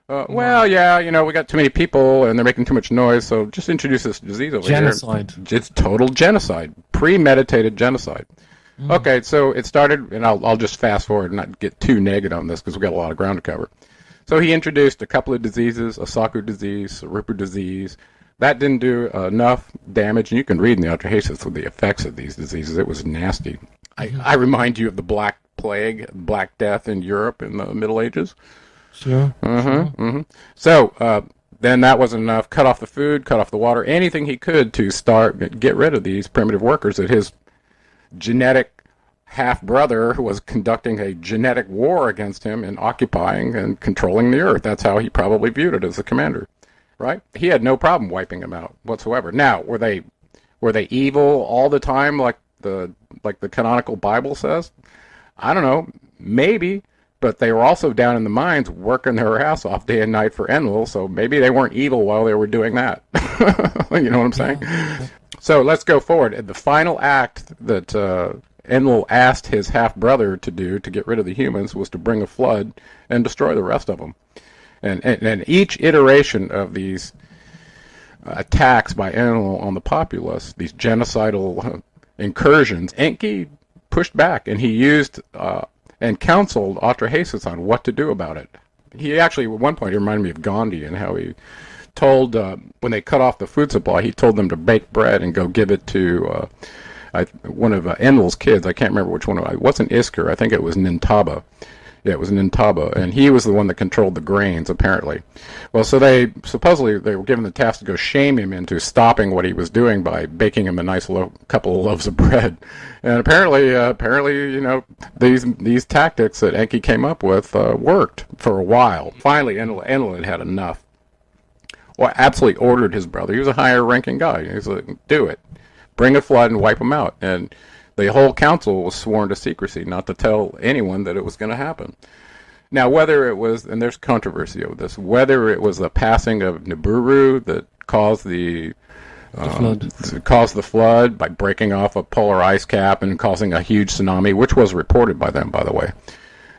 Well, yeah, we got too many people and they're making too much noise, so just introduce this disease over here. Genocide. It's total genocide. Premeditated genocide. Okay, so it started, and I'll just fast forward and not get too negative on this because we've got a lot of ground to cover. So he introduced a couple of diseases, a Saku disease, a Ripu disease. That didn't do enough damage, and you can read in the Atrahasis with the effects of these diseases. It was nasty. I remind you of the Black Plague, Black Death in Europe in the Middle Ages. Sure. So then that wasn't enough. Cut off the food, cut off the water, anything he could to get rid of these primitive workers that his genetic half-brother was conducting a genetic war against him and occupying and controlling the earth. That's how he probably viewed it as a commander. Right? He had no problem wiping them out whatsoever. Now, were they evil all the time like the canonical Bible says? I don't know. Maybe, but they were also down in the mines working their ass off day and night for Enlil, so maybe they weren't evil while they were doing that. You know what I'm saying? Yeah. So let's go forward. The final act that Enlil asked his half-brother to do to get rid of the humans was to bring a flood and destroy the rest of them. And each iteration of these attacks by Enlil on the populace, these genocidal incursions, Enki pushed back, and he used and counseled Atrahasis on what to do about it. He actually, at one point, he reminded me of Gandhi and how he told, when they cut off the food supply, he told them to bake bread and go give it to one of Enlil's kids. I can't remember which one. It wasn't Iskar. I think it was Nintaba. Yeah, it was Nintaba, and he was the one that controlled the grains, apparently. Well, so they were given the task to go shame him into stopping what he was doing by baking him a nice couple of loaves of bread. And apparently, these tactics that Enki came up with worked for a while. Finally, Enlil had enough. Well, absolutely ordered his brother. He was a higher-ranking guy. He was like, do it. Bring a flood and wipe them out. And The whole council was sworn to secrecy, not to tell anyone that it was going to happen. Now, whether it was, and there's controversy over this, whether it was the passing of Nibiru that caused the flood by breaking off a polar ice cap and causing a huge tsunami, which was reported by them, by the way.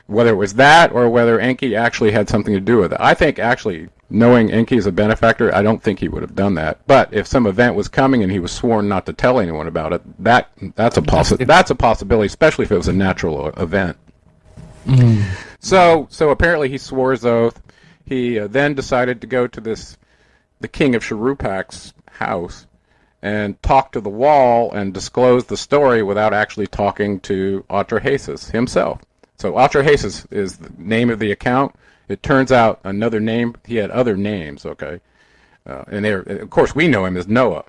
Whether it was that or whether Enki actually had something to do with it. I think actually, knowing Enki as a benefactor, I don't think he would have done that. But if some event was coming and he was sworn not to tell anyone about it, that's a possibility, especially if it was a natural event. Mm. So apparently he swore his oath. He then decided to go to the king of Shurupak's house and talk to the wall and disclose the story without actually talking to Atrahasis himself. So Atrahasis is the name of the account. It turns out another name, he had other names, okay? And of course, we know him as Noah,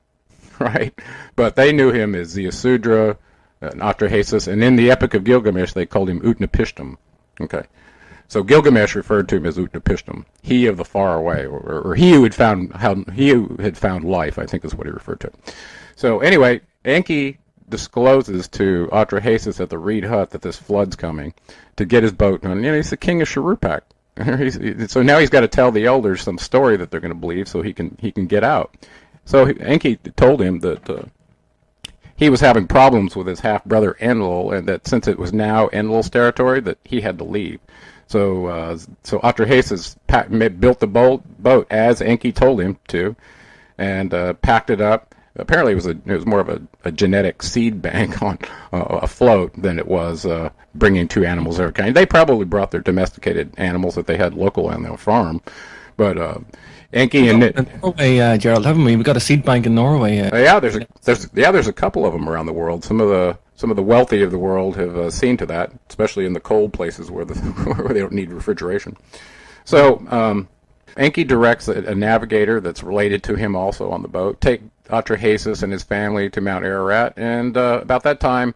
right? But they knew him as Ziusudra and Atrahasis, and in the Epic of Gilgamesh, they called him Utnapishtim, okay? So Gilgamesh referred to him as Utnapishtim, he of the far away, or he who had found life, I think is what he referred to. So anyway, Enki discloses to Atrahasis at the reed hut that this flood's coming to get his boat. And he's the king of Shurupak. So now he's got to tell the elders some story that they're going to believe so he can get out. So Enki told him that he was having problems with his half-brother Enlil, and that since it was now Enlil's territory, that he had to leave. So Atrahasis built the boat as Enki told him to, and packed it up. Apparently, it was more of a genetic seed bank on afloat than it was bringing two animals of every kind. They probably brought their domesticated animals that they had local on their farm, but Enki and Norway, Gerald, haven't we? We've got a seed bank in Norway. There's a couple of them around the world. Some of the wealthy of the world have seen to that, especially in the cold places where where they don't need refrigeration. So Enki directs a navigator that's related to him also on the boat, take Atrahasis and his family to Mount Ararat, and about that time,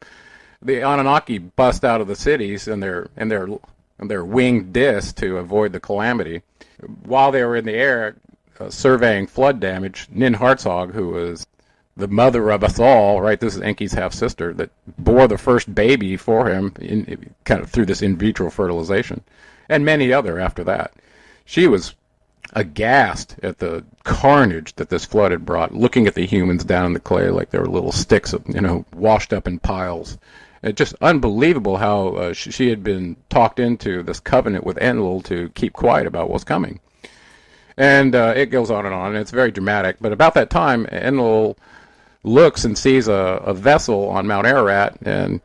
the Anunnaki bust out of the cities in their winged discs to avoid the calamity. While they were in the air surveying flood damage, Nin Hartzog, who was the mother of us all, right? This is Enki's half-sister that bore the first baby for him kind of through this in vitro fertilization, and many other after that. She was aghast at the carnage that this flood had brought, looking at the humans down in the clay like they were little sticks, washed up in piles. It's just unbelievable how she had been talked into this covenant with Enlil to keep quiet about what's coming. And it goes on, and it's very dramatic. But about that time, Enlil looks and sees a vessel on Mount Ararat and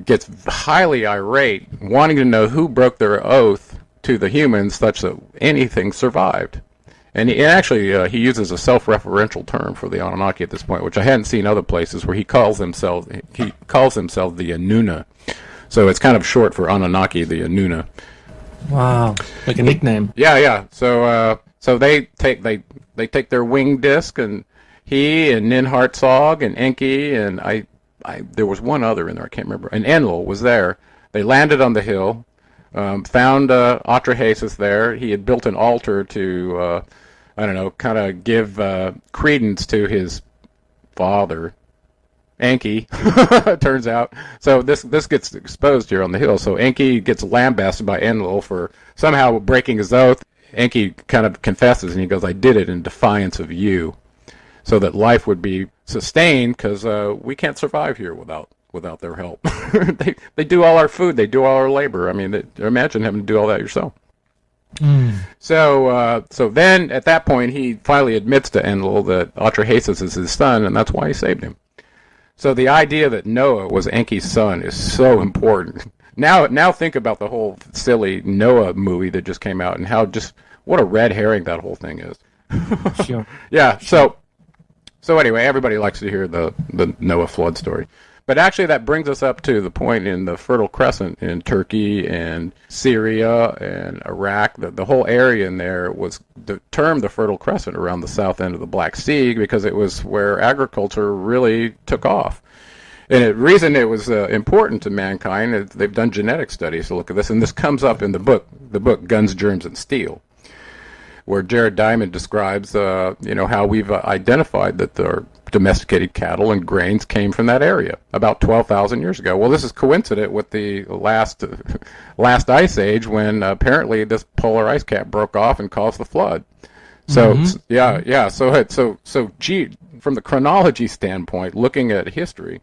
gets highly irate, wanting to know who broke their oath to the humans such that anything survived. And he uses a self-referential term for the Anunnaki at this point, which I hadn't seen other places, where he calls himself the Annuna. So it's kind of short for Anunnaki, the Annuna. Wow, like a nickname. Yeah. So they take their wing disc, and he and Nin Hartzog and Enki and I there was one other in there, I can't remember, and Enlil was there. They landed on the hill, found Atrahasis there. He had built an altar to kind of give credence to his father, Enki, turns out. So this gets exposed here on the hill. So Enki gets lambasted by Enlil for somehow breaking his oath. Enki kind of confesses, and he goes, "I did it in defiance of you, so that life would be sustained, because we can't survive here without their help." They do all our food, they do all our labor. I mean, imagine having to do all that yourself. Mm. So then at that point he finally admits to Enlil that Atrahasis is his son, and that's why he saved him. So the idea that Noah was Enki's son is so important. Now think about the whole silly Noah movie that just came out, and what a red herring that whole thing is. Sure. Yeah. So anyway, everybody likes to hear the Noah flood story. But actually that brings us up to the point in the Fertile Crescent in Turkey and Syria and Iraq. The whole area in there was termed the Fertile Crescent around the south end of the Black Sea, because it was where agriculture really took off. And the reason it was important to mankind is they've done genetic studies to look at this, and this comes up in the book Guns, Germs, and Steel. where Jared Diamond describes, how we've identified that the domesticated cattle and grains came from that area about 12,000 years ago. Well, this is coincident with the last ice age, when apparently this polar ice cap broke off and caused the flood. So So from the chronology standpoint, looking at history,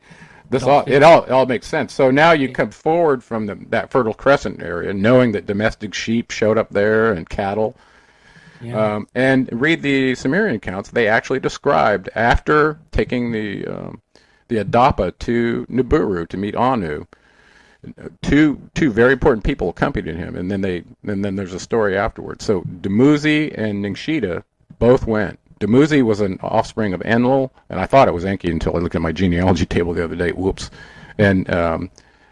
it all makes sense. So now you come forward from that Fertile Crescent area, knowing that domestic sheep showed up there and cattle. Yeah. And read the Sumerian accounts. They actually described, after taking the Adapa to Nibiru to meet Anu, two very important people accompanied him, and then there's a story afterwards. So Dumuzi and Ningshita both went. Dumuzi was an offspring of Enlil, and I thought it was Enki until I looked at my genealogy table the other day. Whoops. And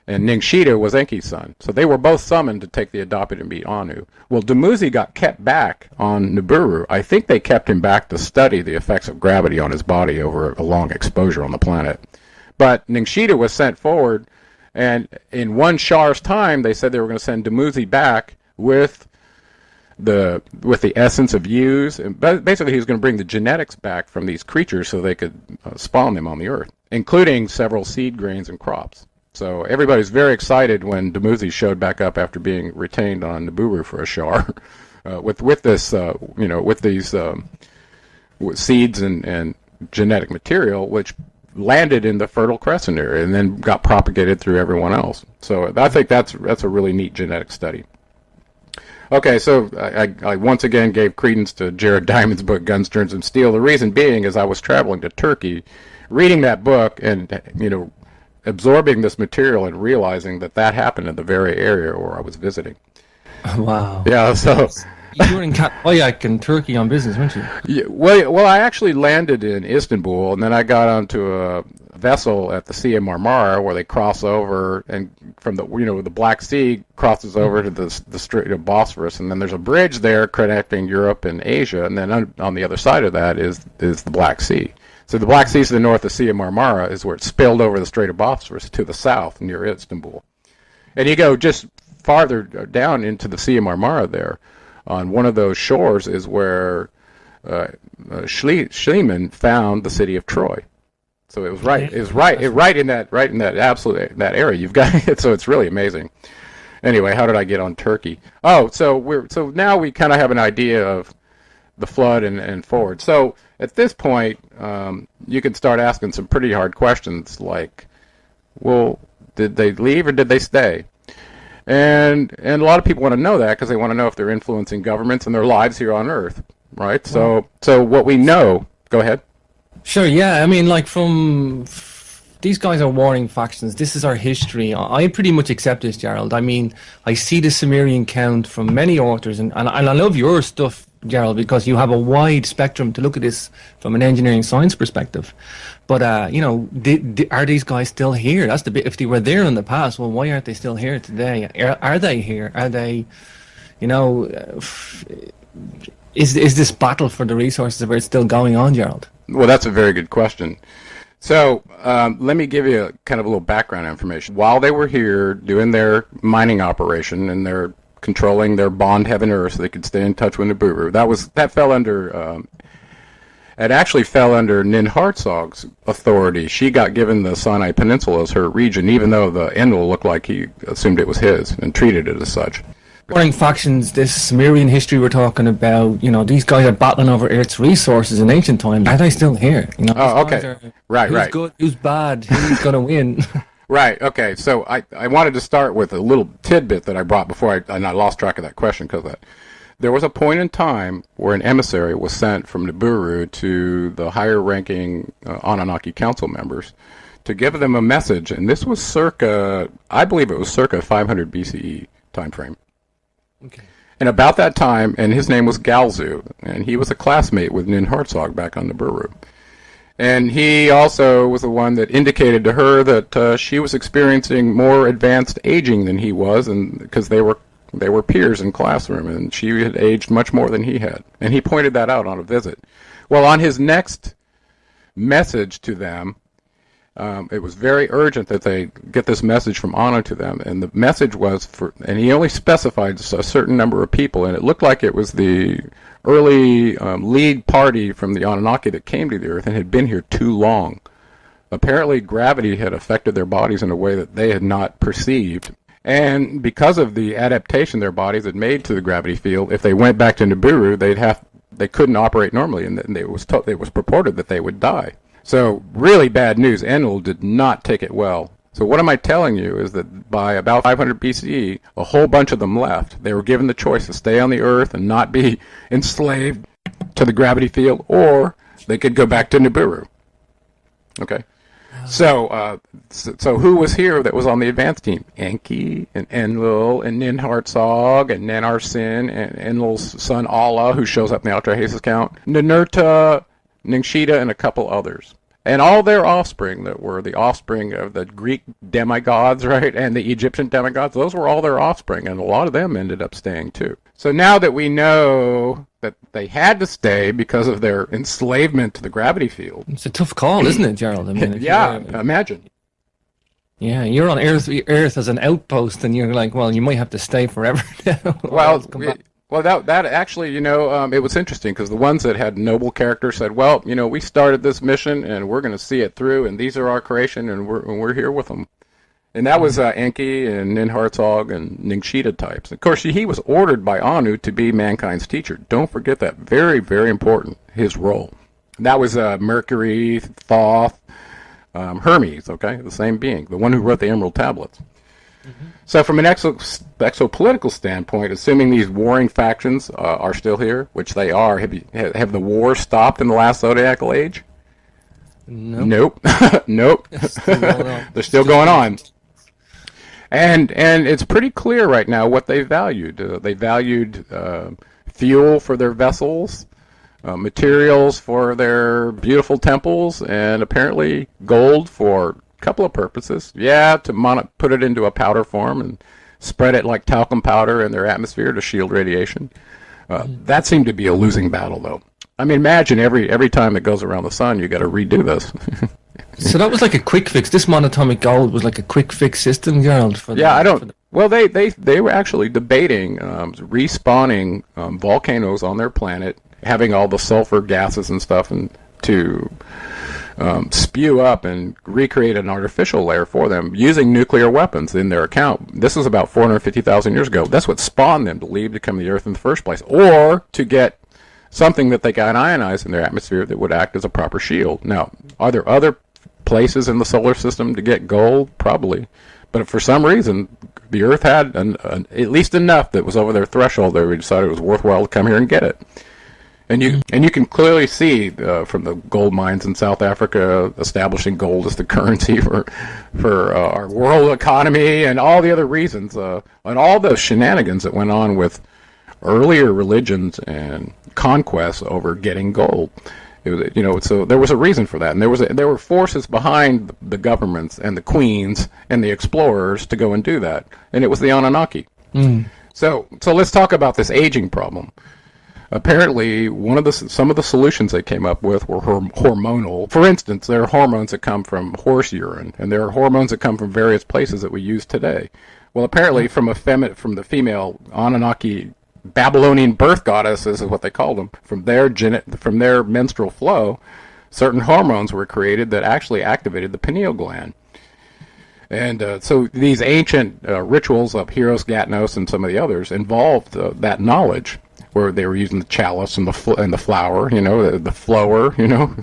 Ningshita was Enki's son. So they were both summoned to take the Adapa to meet Anu. Well, Dumuzi got kept back on Nibiru. I think they kept him back to study the effects of gravity on his body over a long exposure on the planet. But Ningshita was sent forward, and in one Shar's time, they said they were going to send Dumuzi back with the essence of ewes. And basically, he was going to bring the genetics back from these creatures so they could spawn them on the Earth, including several seed grains and crops. So everybody's very excited when Dumuzi showed back up after being retained on Nibiru for a Shar, with these seeds and genetic material, which landed in the Fertile Crescent area and then got propagated through everyone else. So I think that's a really neat genetic study. Okay, so I once again gave credence to Jared Diamond's book, Guns, Germs, and Steel. The reason being is I was traveling to Turkey, reading that book, and absorbing this material and realizing that happened in the very area where I was visiting. Wow. Yeah, so... You were in Kayak in Turkey on business, weren't you? Yeah, well, I actually landed in Istanbul, and then I got onto a vessel at the Sea of Marmara where they cross over, and from the Black Sea crosses over to the Strait of Bosphorus, and then there's a bridge there connecting Europe and Asia, and then on the other side of that is the Black Sea. So the Black Sea to the north, the Sea of Marmara, is where it spilled over the Strait of Bosphorus to the south near Istanbul. And you go just farther down into the Sea of Marmara there. On one of those shores is where Schliemann found the city of Troy. So it was right. It was right in that area. You've got it. So it's really amazing. Anyway, how did I get on Turkey? Oh, so now we kind of have an idea of the flood and forward. So at this point, you can start asking some pretty hard questions like, well, did they leave or did they stay? And a lot of people want to know that because they want to know if they're influencing governments and their lives here on Earth, right? So what we know, go ahead. Sure, yeah. I mean, like these guys are warring factions. This is our history. I pretty much accept this, Gerald. I mean, I see the Sumerian count from many authors, and I love your stuff, Gerald, because you have a wide spectrum to look at this from an engineering science perspective. But, are these guys still here? That's the bit. If they were there in the past, well, why aren't they still here today? Are they here? Are they, is this battle for the resources where it's still going on, Gerald? Well, that's a very good question. So let me give you kind of a little background information. While they were here doing their mining operation and they're controlling their bond heaven earth so they could stay in touch with Nibiru, that fell under... It actually fell under Ninhartsog's authority. She got given the Sinai Peninsula as her region, even though the Enlil looked like he assumed it was his and treated it as such. Warring factions, this Sumerian history we're talking about, these guys are battling over Earth's resources in ancient times. Are they still here? Okay. Right. Who's good, who's bad, who's going to win? Right, okay. So I wanted to start with a little tidbit that I brought before and I lost track of that question because of that. There was a point in time where an emissary was sent from Nibiru to the higher-ranking Anunnaki council members to give them a message, and this was I believe it was circa 500 BCE time frame. Okay. And about that time, and his name was Galzu, and he was a classmate with Ninhartsog back on Nibiru. And he also was the one that indicated to her that she was experiencing more advanced aging than he was, and because they were peers in classroom, and she had aged much more than he had. And he pointed that out on a visit. Well, on his next message to them, it was very urgent that they get this message from Anu to them. And the message was and he only specified a certain number of people, and it looked like it was the early lead party from the Anunnaki that came to the Earth and had been here too long. Apparently, gravity had affected their bodies in a way that they had not perceived. And because of the adaptation their bodies had made to the gravity field, if they went back to Nibiru, they couldn't operate normally, and it was purported that they would die. So really bad news. Enlil did not take it well. So what am I telling you is that by about 500 BCE, a whole bunch of them left. They were given the choice to stay on the Earth and not be enslaved to the gravity field, or they could go back to Nibiru. Okay. So who was here that was on the advanced team? Enki and Enlil and Ninhartsog and Nanarsin and Enlil's son Allah, who shows up in the Ultra-Hasis count, Ninurta, Ningshita, and a couple others. And all their offspring that were the offspring of the Greek demigods, right, and the Egyptian demigods, those were all their offspring, and a lot of them ended up staying too. So now that we know that they had to stay because of their enslavement to the gravity field. It's a tough call, isn't it, Gerald? I mean, yeah, imagine. Yeah, you're on Earth as an outpost, and you're like, well, you might have to stay forever now. Well, that actually, it was interesting because the ones that had noble character said, well, we started this mission and we're going to see it through, and these are our creation, and we're here with them. And that was Enki and Ninhartsog and Ningshita types. Of course, he was ordered by Anu to be mankind's teacher. Don't forget that. Very, very important, his role. That was Mercury, Thoth, Hermes, okay, the same being, the one who wrote the Emerald Tablets. So from an exopolitical standpoint, assuming these warring factions are still here, which they are, have the wars stopped in the last zodiacal age? Nope. Nope. They're still going on. And it's pretty clear right now what they valued. They valued fuel for their vessels, materials for their beautiful temples, and apparently gold for couple of purposes. Yeah, to put it into a powder form and spread it like talcum powder in their atmosphere to shield radiation. That seemed to be a losing battle, though. I mean, imagine every time it goes around the sun, you got to redo this. So that was like a quick fix. This monatomic gold was like a quick fix system, Gerald. Well, they were actually debating respawning volcanoes on their planet, having all the sulfur gases and stuff, and to spew up and recreate an artificial layer for them using nuclear weapons in their account. This was about 450,000 years ago. That's what spawned them to leave to come to the Earth in the first place, or to get something that they got ionized in their atmosphere that would act as a proper shield. Now, are there other places in the solar system to get gold? Probably. But if for some reason the Earth had at least enough that was over their threshold, they decided it was worthwhile to come here and get it. And you can clearly see from the gold mines in South Africa establishing gold as the currency for our world economy, and all the other reasons, and all the shenanigans that went on with earlier religions and conquests over getting gold. It was, so there was a reason for that, and there were forces behind the governments and the queens and the explorers to go and do that, and it was the Anunnaki. So let's talk about this aging problem. Apparently, some of the solutions they came up with were hormonal. For instance, there are hormones that come from horse urine, and there are hormones that come from various places that we use today. Well, apparently, from the female Anunnaki Babylonian birth goddesses, is what they called them, from their menstrual flow, certain hormones were created that actually activated the pineal gland. And so these ancient rituals of Hieros, Gatnos, and some of the others involved that knowledge, where they were using the chalice and the flower, the flower,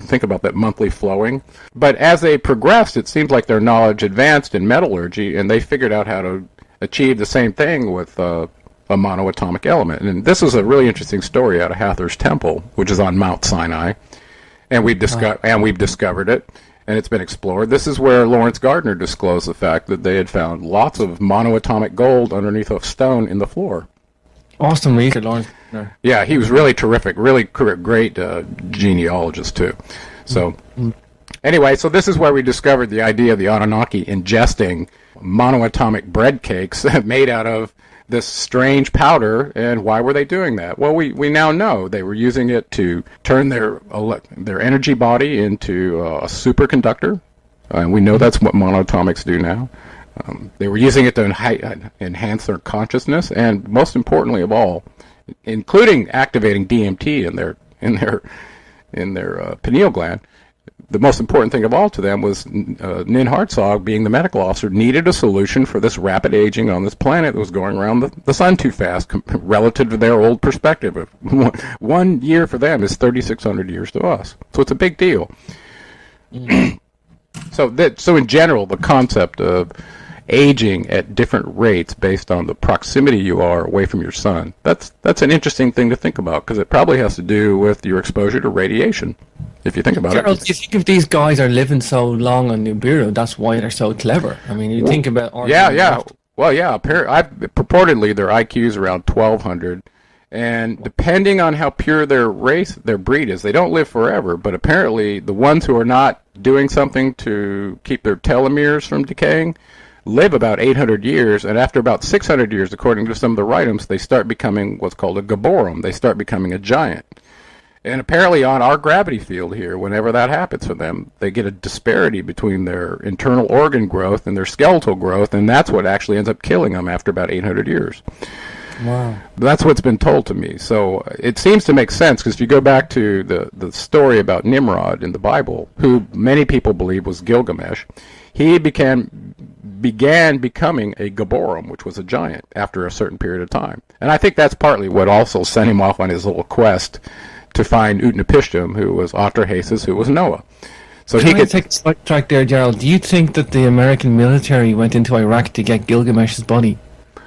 think about that monthly flowing. But as they progressed, it seems like their knowledge advanced in metallurgy, and they figured out how to achieve the same thing with a monoatomic element. And this is a really interesting story out of Hathor's Temple, which is on Mount Sinai, and we've discovered it, and it's been explored. This is where Lawrence Gardner disclosed the fact that they had found lots of monoatomic gold underneath a stone in the floor. Awesome research, Lawrence. Yeah, he was really terrific, really great genealogist too. So anyway, so this is where we discovered the idea of the Anunnaki ingesting monoatomic bread cakes made out of this strange powder. And why were they doing that? Well, we now know they were using it to turn their energy body into a superconductor, and we know that's what monoatomics do now. They were using it to enhance their consciousness, and most importantly of all, including activating DMT in their pineal gland. The most important thing of all to them was Nin Hartzog, being the medical officer, needed a solution for this rapid aging on this planet that was going around the sun too fast relative to their old perspective. 1 year for them is 3,600 years to us. So it's a big deal. So in general, the concept of aging at different rates based on the proximity you are away from your sun, that's an interesting thing to think about, because it probably has to do with your exposure to radiation, if you think about Gerald, it. do you think if these guys are living so long on Nibiru, that's why they're so clever? I mean, you think about... Yeah. Well, yeah, purportedly their IQ's around 1,200, and depending on how pure their breed is, they don't live forever, but apparently the ones who are not doing something to keep their telomeres from decaying live about 800 years, and after about 600 years, according to some of the writings, they start becoming what's called a gaborum. They start becoming a giant. And apparently on our gravity field here, whenever that happens for them, they get a disparity between their internal organ growth and their skeletal growth, and that's what actually ends up killing them after about 800 years. Wow. That's what's been told to me. So it seems to make sense, because if you go back to the story about Nimrod in the Bible, who many people believe was Gilgamesh, he began becoming a gaborum, which was a giant, after a certain period of time. And I think that's partly what also sent him off on his little quest to find Utnapishtim, who was Atrahasis, who was Noah. So he could take a slight track there, Gerald. Do you think that the American military went into Iraq to get Gilgamesh's body?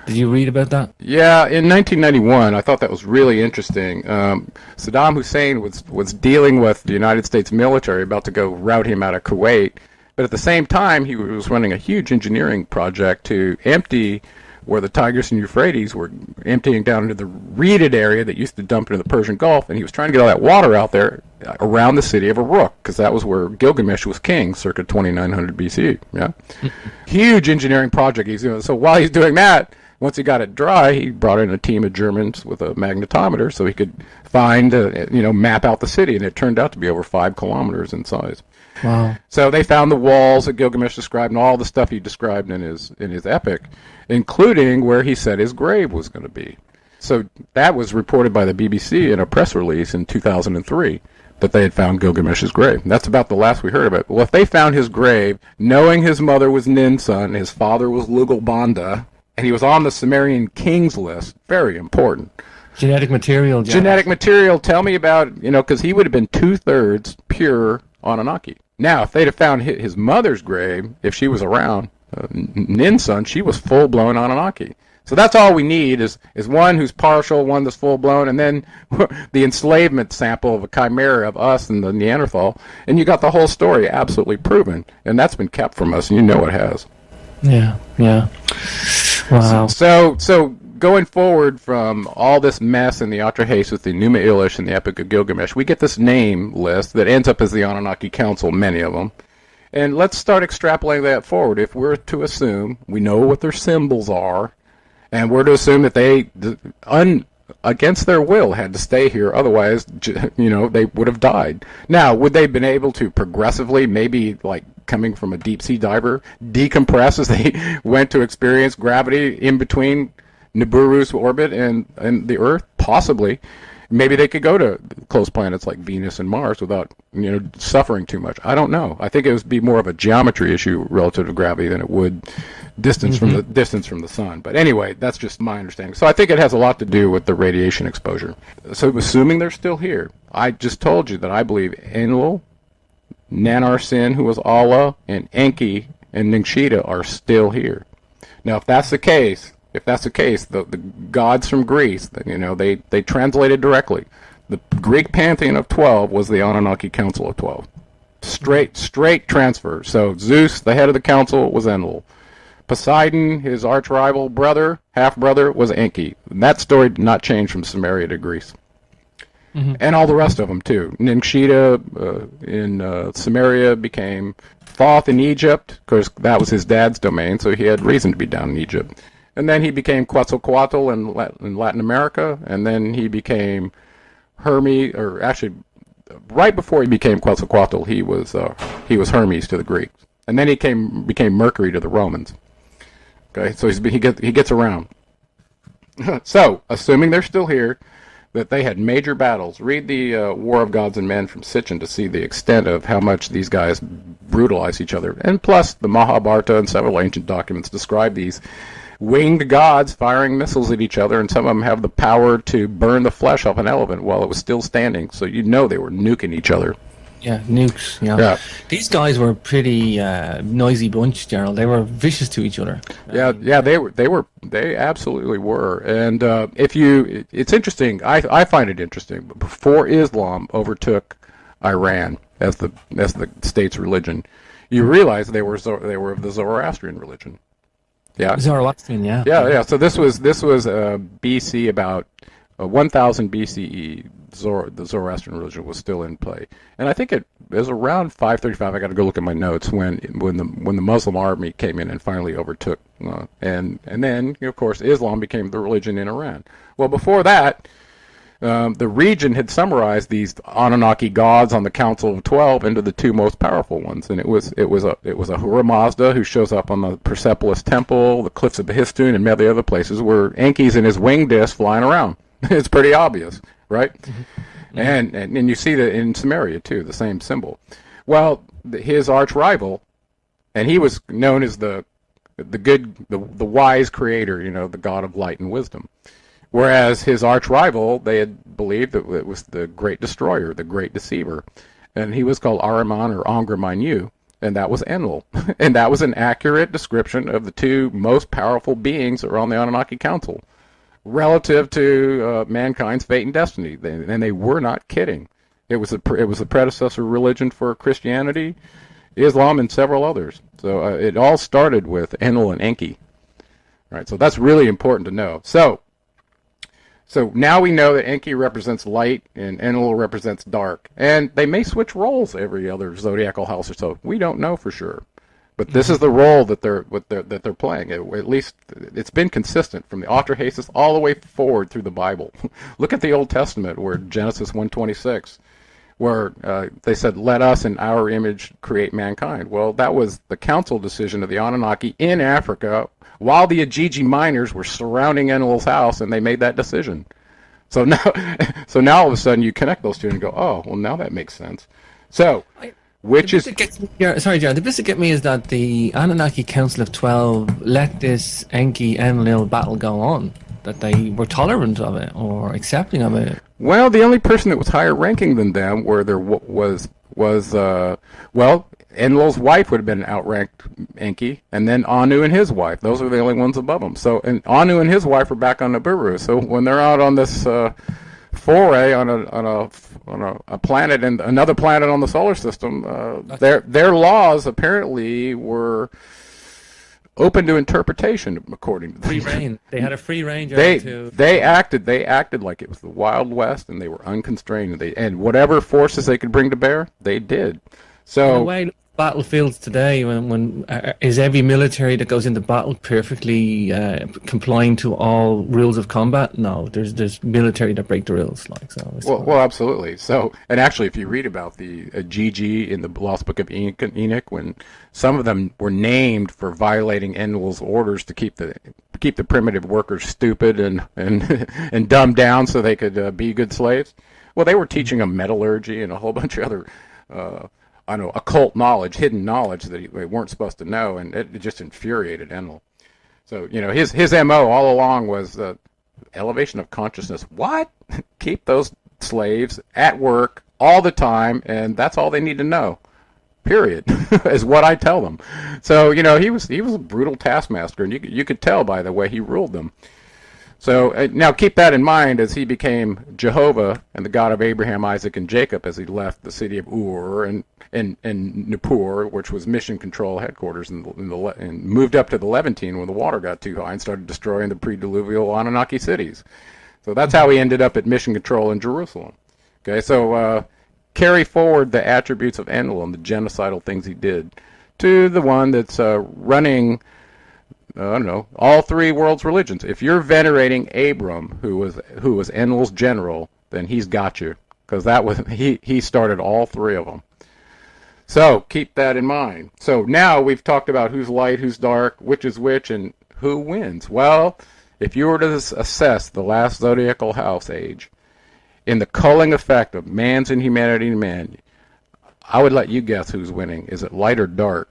Did you read about that? Yeah, in 1991, I thought that was really interesting. Saddam Hussein was dealing with the United States military, about to go rout him out of Kuwait, but at the same time, he was running a huge engineering project to empty where the Tigris and Euphrates were emptying down into the reeded area that used to dump into the Persian Gulf, and he was trying to get all that water out there around the city of Uruk, because that was where Gilgamesh was king, circa 2900 BC. Yeah, huge engineering project he's doing. So while he's doing that, once he got it dry, he brought in a team of Germans with a magnetometer so he could find, map out the city, and it turned out to be over 5 kilometers in size. Wow. So they found the walls that Gilgamesh described and all the stuff he described in his epic, including where he said his grave was going to be. So that was reported by the BBC in a press release in 2003, that they had found Gilgamesh's grave. And that's about the last we heard of it. Well, if they found his grave, knowing his mother was Ninsun, his father was Lugalbanda, and he was on the Sumerian king's list, very important. Genetic material, John. Genetic material, tell me about, because he would have been 2/3 pure Anunnaki. Now, if they'd have found his mother's grave, if she was around, Ninsun, she was full-blown Anunnaki. So that's all we need is one who's partial, one that's full-blown, and then the enslavement sample of a chimera of us and the Neanderthal, and you got the whole story absolutely proven. And that's been kept from us, and you know it has. Yeah. Wow. So going forward from all this mess in the Atrahasis, the Numa Elish, and the Epic of Gilgamesh, we get this name list that ends up as the Anunnaki Council, many of them. And let's start extrapolating that forward. If we're to assume we know what their symbols are, and we're to assume that they, against their will, had to stay here, otherwise, they would have died. Now, would they have been able to progressively, maybe like coming from a deep-sea diver, decompress as they went to experience gravity in between Nibiru's orbit and the Earth? Possibly. Maybe they could go to close planets like Venus and Mars without, suffering too much. I don't know. I think it would be more of a geometry issue relative to gravity than it would distance from the sun. But anyway, that's just my understanding. So I think it has a lot to do with the radiation exposure. So assuming they're still here, I just told you that I believe Enlil, Nanar Sin, who was Allah, and Enki and Ningshita are still here. Now, if that's the case, the gods from Greece, they translated directly. The Greek pantheon of 12 was the Anunnaki Council of 12. Straight transfer. So Zeus, the head of the council, was Enlil. Poseidon, his arch-rival half-brother, was Enki. And that story did not change from Sumeria to Greece. Mm-hmm. And all the rest of them, too. Ningshita in Sumeria became Thoth in Egypt, because that was his dad's domain, so he had reason to be down in Egypt. And then he became Quetzalcoatl in Latin America, and then he became Hermes, or actually, right before he became Quetzalcoatl, he was Hermes to the Greeks, and then he became Mercury to the Romans. Okay, so he gets around. So, assuming they're still here, that they had major battles. Read the War of Gods and Men from Sitchin to see the extent of how much these guys brutalize each other. And plus, the Mahabharata and several ancient documents describe these winged gods firing missiles at each other, and some of them have the power to burn the flesh off an elephant while it was still standing. So you know they were nuking each other. Yeah, nukes. Yeah. These guys were pretty noisy bunch, Gerald. They were vicious to each other. They absolutely were. And it's interesting. I find it interesting. But before Islam overtook Iran as the state's religion, you realize they were of the Zoroastrian religion. Yeah. Zoroastrian. Yeah. Yeah. So this was BC, about 1000 BCE. The Zoroastrian religion was still in play, and I think it was around 535. I got to go look at my notes when the Muslim army came in and finally overtook, and then of course Islam became the religion in Iran. Well, before that, the region had summarized these Anunnaki gods on the Council of 12 into the two most powerful ones, and it was Ahura Mazda, who shows up on the Persepolis Temple, the Cliffs of Behistun, and many other places where Enki's in his wing disc flying around. It's pretty obvious. Right, mm-hmm. and you see that in Sumeria too, the same symbol. Well, his arch rival, and he was known as the wise creator, the god of light and wisdom. Whereas his arch rival, they had believed that it was the great destroyer, the great deceiver, and he was called Ahriman or Angra Mainyu, and that was Enlil, and that was an accurate description of the two most powerful beings that were on the Anunnaki Council, relative to mankind's fate and destiny, and they were not kidding. It was a predecessor religion for Christianity, Islam, and several others. So it all started with Enlil and Enki. Right. So that's really important to know. So now we know that Enki represents light and Enlil represents dark, and they may switch roles every other zodiacal house or so. We don't know for sure. But this is the role that they're playing. At least it's been consistent from the Atrahasis all the way forward through the Bible. Look at the Old Testament, where Genesis 1:26, where they said, "Let us in our image create mankind." Well, that was the council decision of the Anunnaki in Africa, while the Ajiji miners were surrounding Enlil's house, and they made that decision. So now all of a sudden you connect those two and go, "Oh, well, now that makes sense." So. Sorry, John. The bit that get me is that the Anunnaki Council of 12 let this Enki-Enlil battle go on, that they were tolerant of it or accepting of it. Well, the only person that was higher ranking than them, where there was Enlil's wife would have been outranked Enki, and then Anu and his wife. Those are the only ones above them. So, and Anu and his wife are back on Nibiru. So when they're out on this foray on a planet and another planet on the solar system, their laws apparently were open to interpretation, according to free reign. They had a free range. They acted like it was the Wild West, and they were unconstrained. And whatever forces they could bring to bear, they did. So in a way, battlefields today, when is every military that goes into battle perfectly complying to all rules of combat? No, there's military that break the rules. Well, absolutely. So, and actually, if you read about the Gigi in the Lost Book of Enoch, when some of them were named for violating Enlil's orders to keep the primitive workers stupid and dumbed down so they could be good slaves. Well, they were teaching them metallurgy and a whole bunch of other occult knowledge, hidden knowledge that they weren't supposed to know, and it just infuriated Enlil. So, his MO all along was elevation of consciousness. What? Keep those slaves at work all the time, and that's all they need to know. Period, is what I tell them. So, he was a brutal taskmaster, and you could tell by the way he ruled them. So now keep that in mind as he became Jehovah and the God of Abraham, Isaac, and Jacob as he left the city of Ur and Nippur, which was mission control headquarters, and moved up to the Levantine when the water got too high and started destroying the pre-diluvial Anunnaki cities. So that's how he ended up at mission control in Jerusalem. Okay, so carry forward the attributes of Enlil and the genocidal things he did to the one that's running all three world's religions. If you're venerating Abram, who was Enlil's general, then he's got you, because he started all three of them. So keep that in mind. So now we've talked about who's light, who's dark, which is which, and who wins. Well, if you were to assess the last zodiacal house age in the culling effect of man's inhumanity to man, I would let you guess who's winning. Is it light or dark?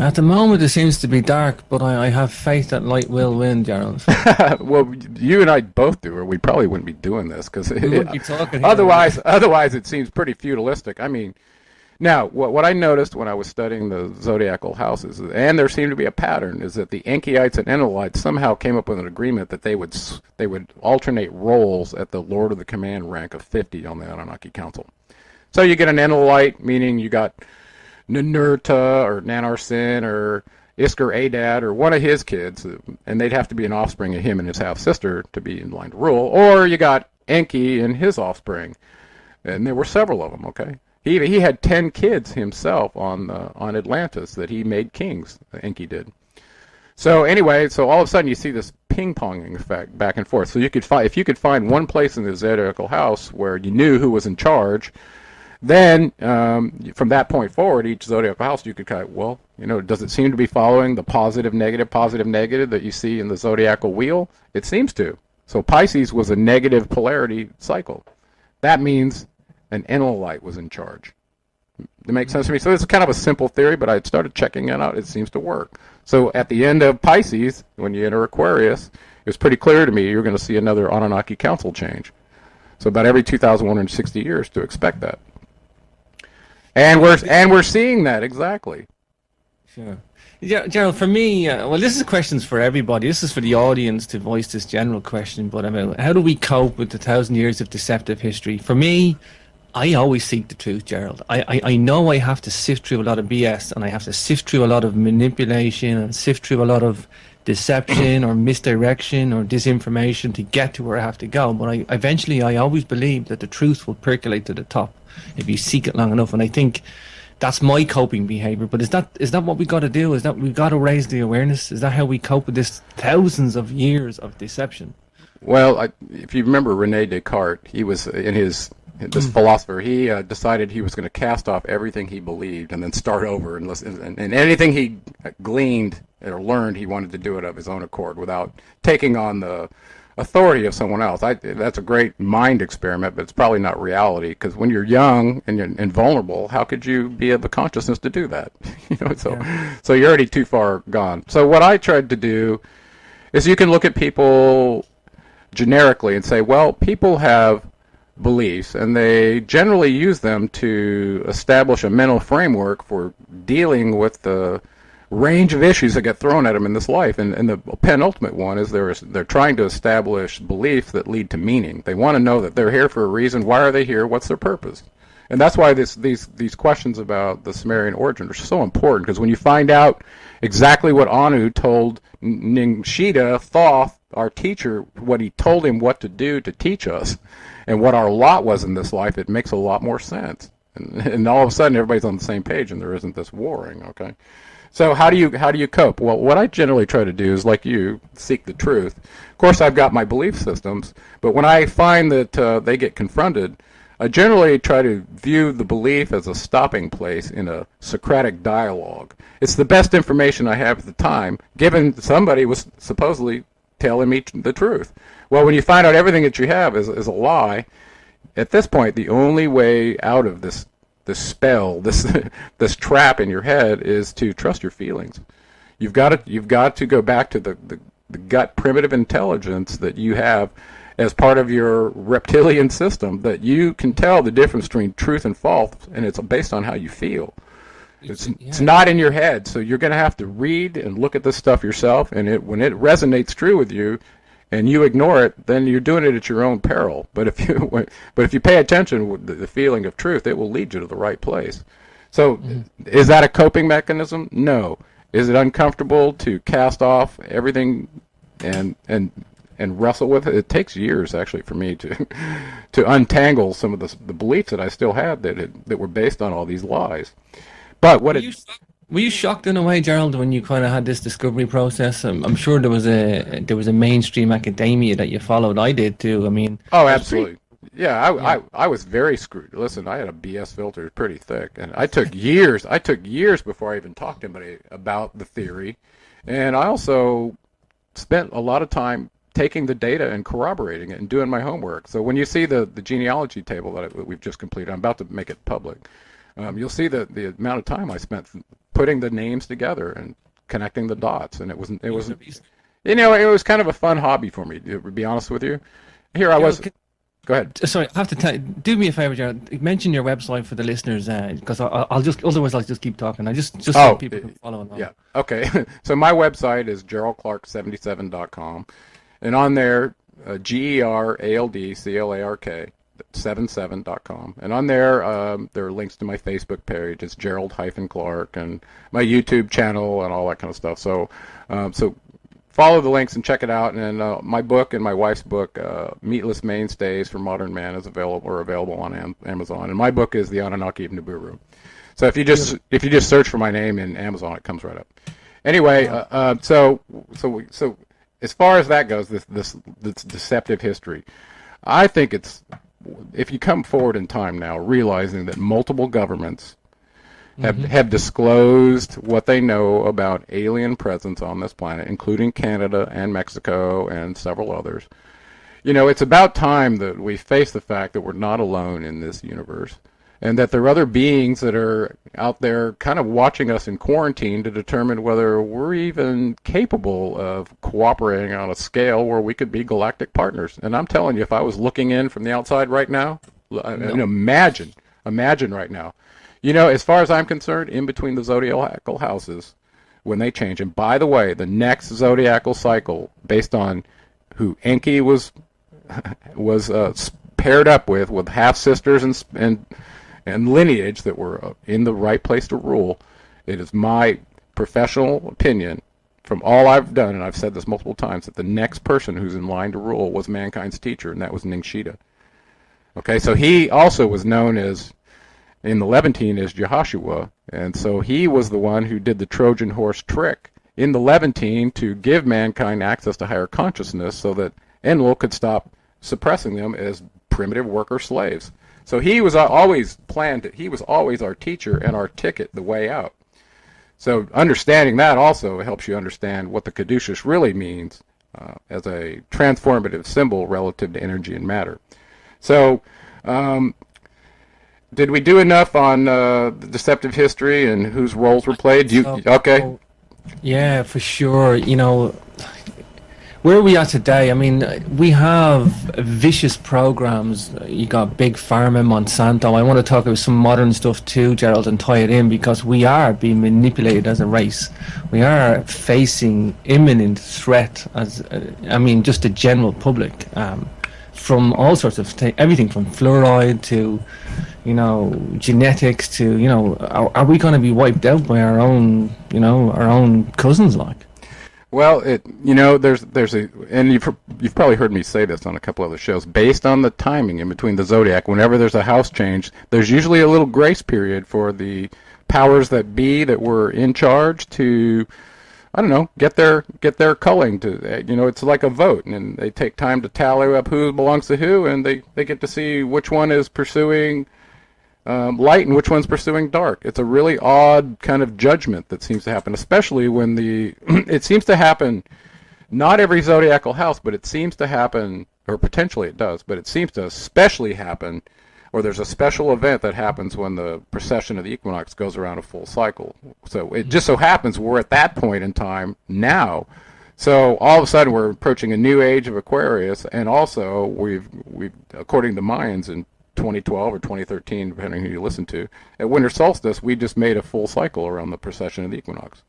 At the moment, it seems to be dark, but I have faith that light will win, Gerald. Well, you and I both do, or we probably wouldn't be doing this, because otherwise it seems pretty feudalistic. I mean, now, what I noticed when I was studying the zodiacal houses, and there seemed to be a pattern, is that the Enkyites and Enlilites somehow came up with an agreement that they would alternate roles at the Lord of the Command rank of 50 on the Anunnaki Council. So you get an Enlilite, meaning you got Ninurta or Nanarsin or Isker Adad or one of his kids, and they'd have to be an offspring of him and his half-sister to be in line to rule. Or you got Enki and his offspring, and there were several of them, okay? He had 10 kids himself on Atlantis that he made kings, Enki did. So anyway, so all of a sudden you see this ping-ponging effect back and forth. So you could if you could find one place in the zodiacal house where you knew who was in charge, then from that point forward, each zodiacal house, you could kind of, well, does it seem to be following the positive, negative that you see in the zodiacal wheel? It seems to. So Pisces was a negative polarity cycle. That means an Enlilite was in charge. It makes sense to me. So it's kind of a simple theory, but I started checking it out. It seems to work. So at the end of Pisces, when you enter Aquarius, it was pretty clear to me you're going to see another Anunnaki Council change. So about every 2,160 years to expect that. And we're seeing that exactly. Sure. Yeah, Gerald, for me, well, this is questions for everybody. This is for the audience to voice this general question, but how do we cope with the 1,000 years of deceptive history? For me, I always seek the truth, Gerald. I know I have to sift through a lot of BS, and I have to sift through a lot of manipulation and sift through a lot of deception or misdirection or disinformation to get to where I have to go. But I always believe that the truth will percolate to the top if you seek it long enough. And I think that's my coping behavior. But is that what we got to do? Is that we've got to raise the awareness? Is that how we cope with this thousands of years of deception? Well, if you remember Rene Descartes, he was in this philosopher. He decided he was going to cast off everything he believed and then start over and listen. And anything he gleaned or learned, he wanted to do it of his own accord without taking on the authority of someone else. That's a great mind experiment, but it's probably not reality, because when you're young and you're invulnerable, how could you be of the consciousness to do that? So you're already too far gone. So what I tried to do is you can look at people generically and say, well, people have beliefs, and they generally use them to establish a mental framework for dealing with the range of issues that get thrown at them in this life. And the penultimate one is they're trying to establish beliefs that lead to meaning. They want to know that they're here for a reason. Why are they here? What's their purpose? And that's why these questions about the Sumerian origin are so important, because when you find out exactly what Anu told Ningshita, Thoth, our teacher, what he told him what to do to teach us, and what our lot was in this life, it makes a lot more sense. And all of a sudden, everybody's on the same page, and there isn't this warring. Okay. So how do you cope? Well, what I generally try to do is, like you, seek the truth. Of course, I've got my belief systems, but when I find that they get confronted, I generally try to view the belief as a stopping place in a Socratic dialogue. It's the best information I have at the time, given somebody was supposedly telling me the truth. Well, when you find out everything that you have is a lie, at this point, the only way out of this spell, this trap in your head, is to trust your feelings. You've got to go back to the gut primitive intelligence that you have as part of your reptilian system, that you can tell the difference between truth and false, and it's based on how you feel. It's not in your head, so you're going to have to read and look at this stuff yourself, and when it resonates true with you, and you ignore it, then you're doing it at your own peril. But if you pay attention with the feeling of truth, it will lead you to the right place. So, Is that a coping mechanism? No. Is it uncomfortable to cast off everything and wrestle with it? It takes years, actually, for me to untangle some of the beliefs that I still had that were based on all these lies. But were you shocked in a way, Gerald, when you kind of had this discovery process? I'm sure there was a mainstream academia that you followed. I did too. I mean, oh, absolutely. I was very screwed. Listen, I had a BS filter pretty thick, and I took years. before I even talked to anybody about the theory, and I also spent a lot of time taking the data and corroborating it and doing my homework. So when you see the genealogy table that we've just completed, I'm about to make it public, you'll see the amount of time I spent putting the names together and connecting the dots. And it was it was kind of a fun hobby for me, to be honest with you. Here I was. Go ahead. Sorry, I have to tell you, do me a favor, Gerald. Mention your website for the listeners, because I'll just keep talking. I just so people can follow along. Yeah. Okay. So my website is geraldclark77.com, and on there, GeraldClark 77.com, and on there there are links to my Facebook page. It's Gerald-Clark, and my YouTube channel and all that kind of stuff. So follow the links and check it out. And my book and my wife's book, Meatless Mainstays for Modern Man, is available on Amazon. And my book is The Anunnaki of Nibiru. So if you just search for my name in Amazon, it comes right up. Anyway, so as far as that goes, this deceptive history, I think it's, if you come forward in time now, realizing that multiple governments have disclosed what they know about alien presence on this planet, including Canada and Mexico and several others. It's about time that we face the fact that we're not alone in this universe, and that there are other beings that are out there kind of watching us in quarantine to determine whether we're even capable of cooperating on a scale where we could be galactic partners. And I'm telling you, if I was looking in from the outside right now, imagine right now. As far as I'm concerned, in between the zodiacal houses, when they change, and by the way, the next zodiacal cycle, based on who Enki was paired up with half sisters and lineage that were in the right place to rule, it is my professional opinion, from all I've done, and I've said this multiple times, that the next person who's in line to rule was mankind's teacher, and that was Ningshita. Okay, so he also was known as, in the Levantine, as Jehoshua, and so he was the one who did the Trojan horse trick in the Levantine to give mankind access to higher consciousness so that Enlil could stop suppressing them as primitive worker slaves. So he was always he was always our teacher and our ticket, the way out. So understanding that also helps you understand what the Caduceus really means as a transformative symbol relative to energy and matter. So, did we do enough on the deceptive history and whose roles were played? Okay? Yeah, for sure. Where are we at today? I mean, we have vicious programs. You got Big Pharma, Monsanto. I want to talk about some modern stuff too, Gerald, and tie it in, because we are being manipulated as a race. We are facing imminent threat just the general public, from all sorts of things, everything from fluoride to, genetics to, are we going to be wiped out by our own cousins, like? Well, there's and you've probably heard me say this on a couple other shows. Based on the timing in between the zodiac, whenever there's a house change, there's usually a little grace period for the powers that be that were in charge to, get their culling to, it's like a vote, and they take time to tally up who belongs to who, and they get to see which one is pursuing light and which one's pursuing dark. It's a really odd kind of judgment that seems to happen, especially when it seems to happen, not every zodiacal house, but it seems to happen, or potentially it does, but it seems to especially happen, or there's a special event that happens when the precession of the equinox goes around a full cycle. So it just so happens we're at that point in time now. So all of a sudden we're approaching a new age of Aquarius, and also we've according to Mayans in 2012 or 2013, depending who you listen to, at winter solstice, we just made a full cycle around the precession of the equinox.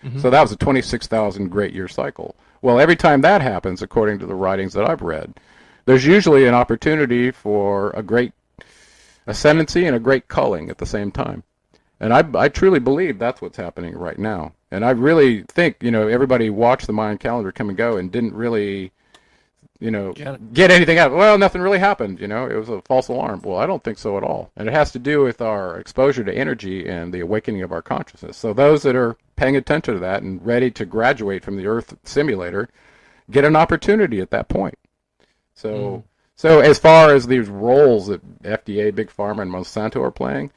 Mm-hmm. So that was a 26,000 great year cycle. Well, every time that happens, according to the writings that I've read, there's usually an opportunity for a great ascendancy and a great culling at the same time. And I truly believe that's what's happening right now. And I really think, everybody watched the Mayan calendar come and go and didn't really get anything out. Well, nothing really happened, it was a false alarm. Well, I don't think so at all. And it has to do with our exposure to energy and the awakening of our consciousness. So those that are paying attention to that and ready to graduate from the Earth simulator get an opportunity at that point. So as far as these roles that FDA, Big Pharma, and Monsanto are playing,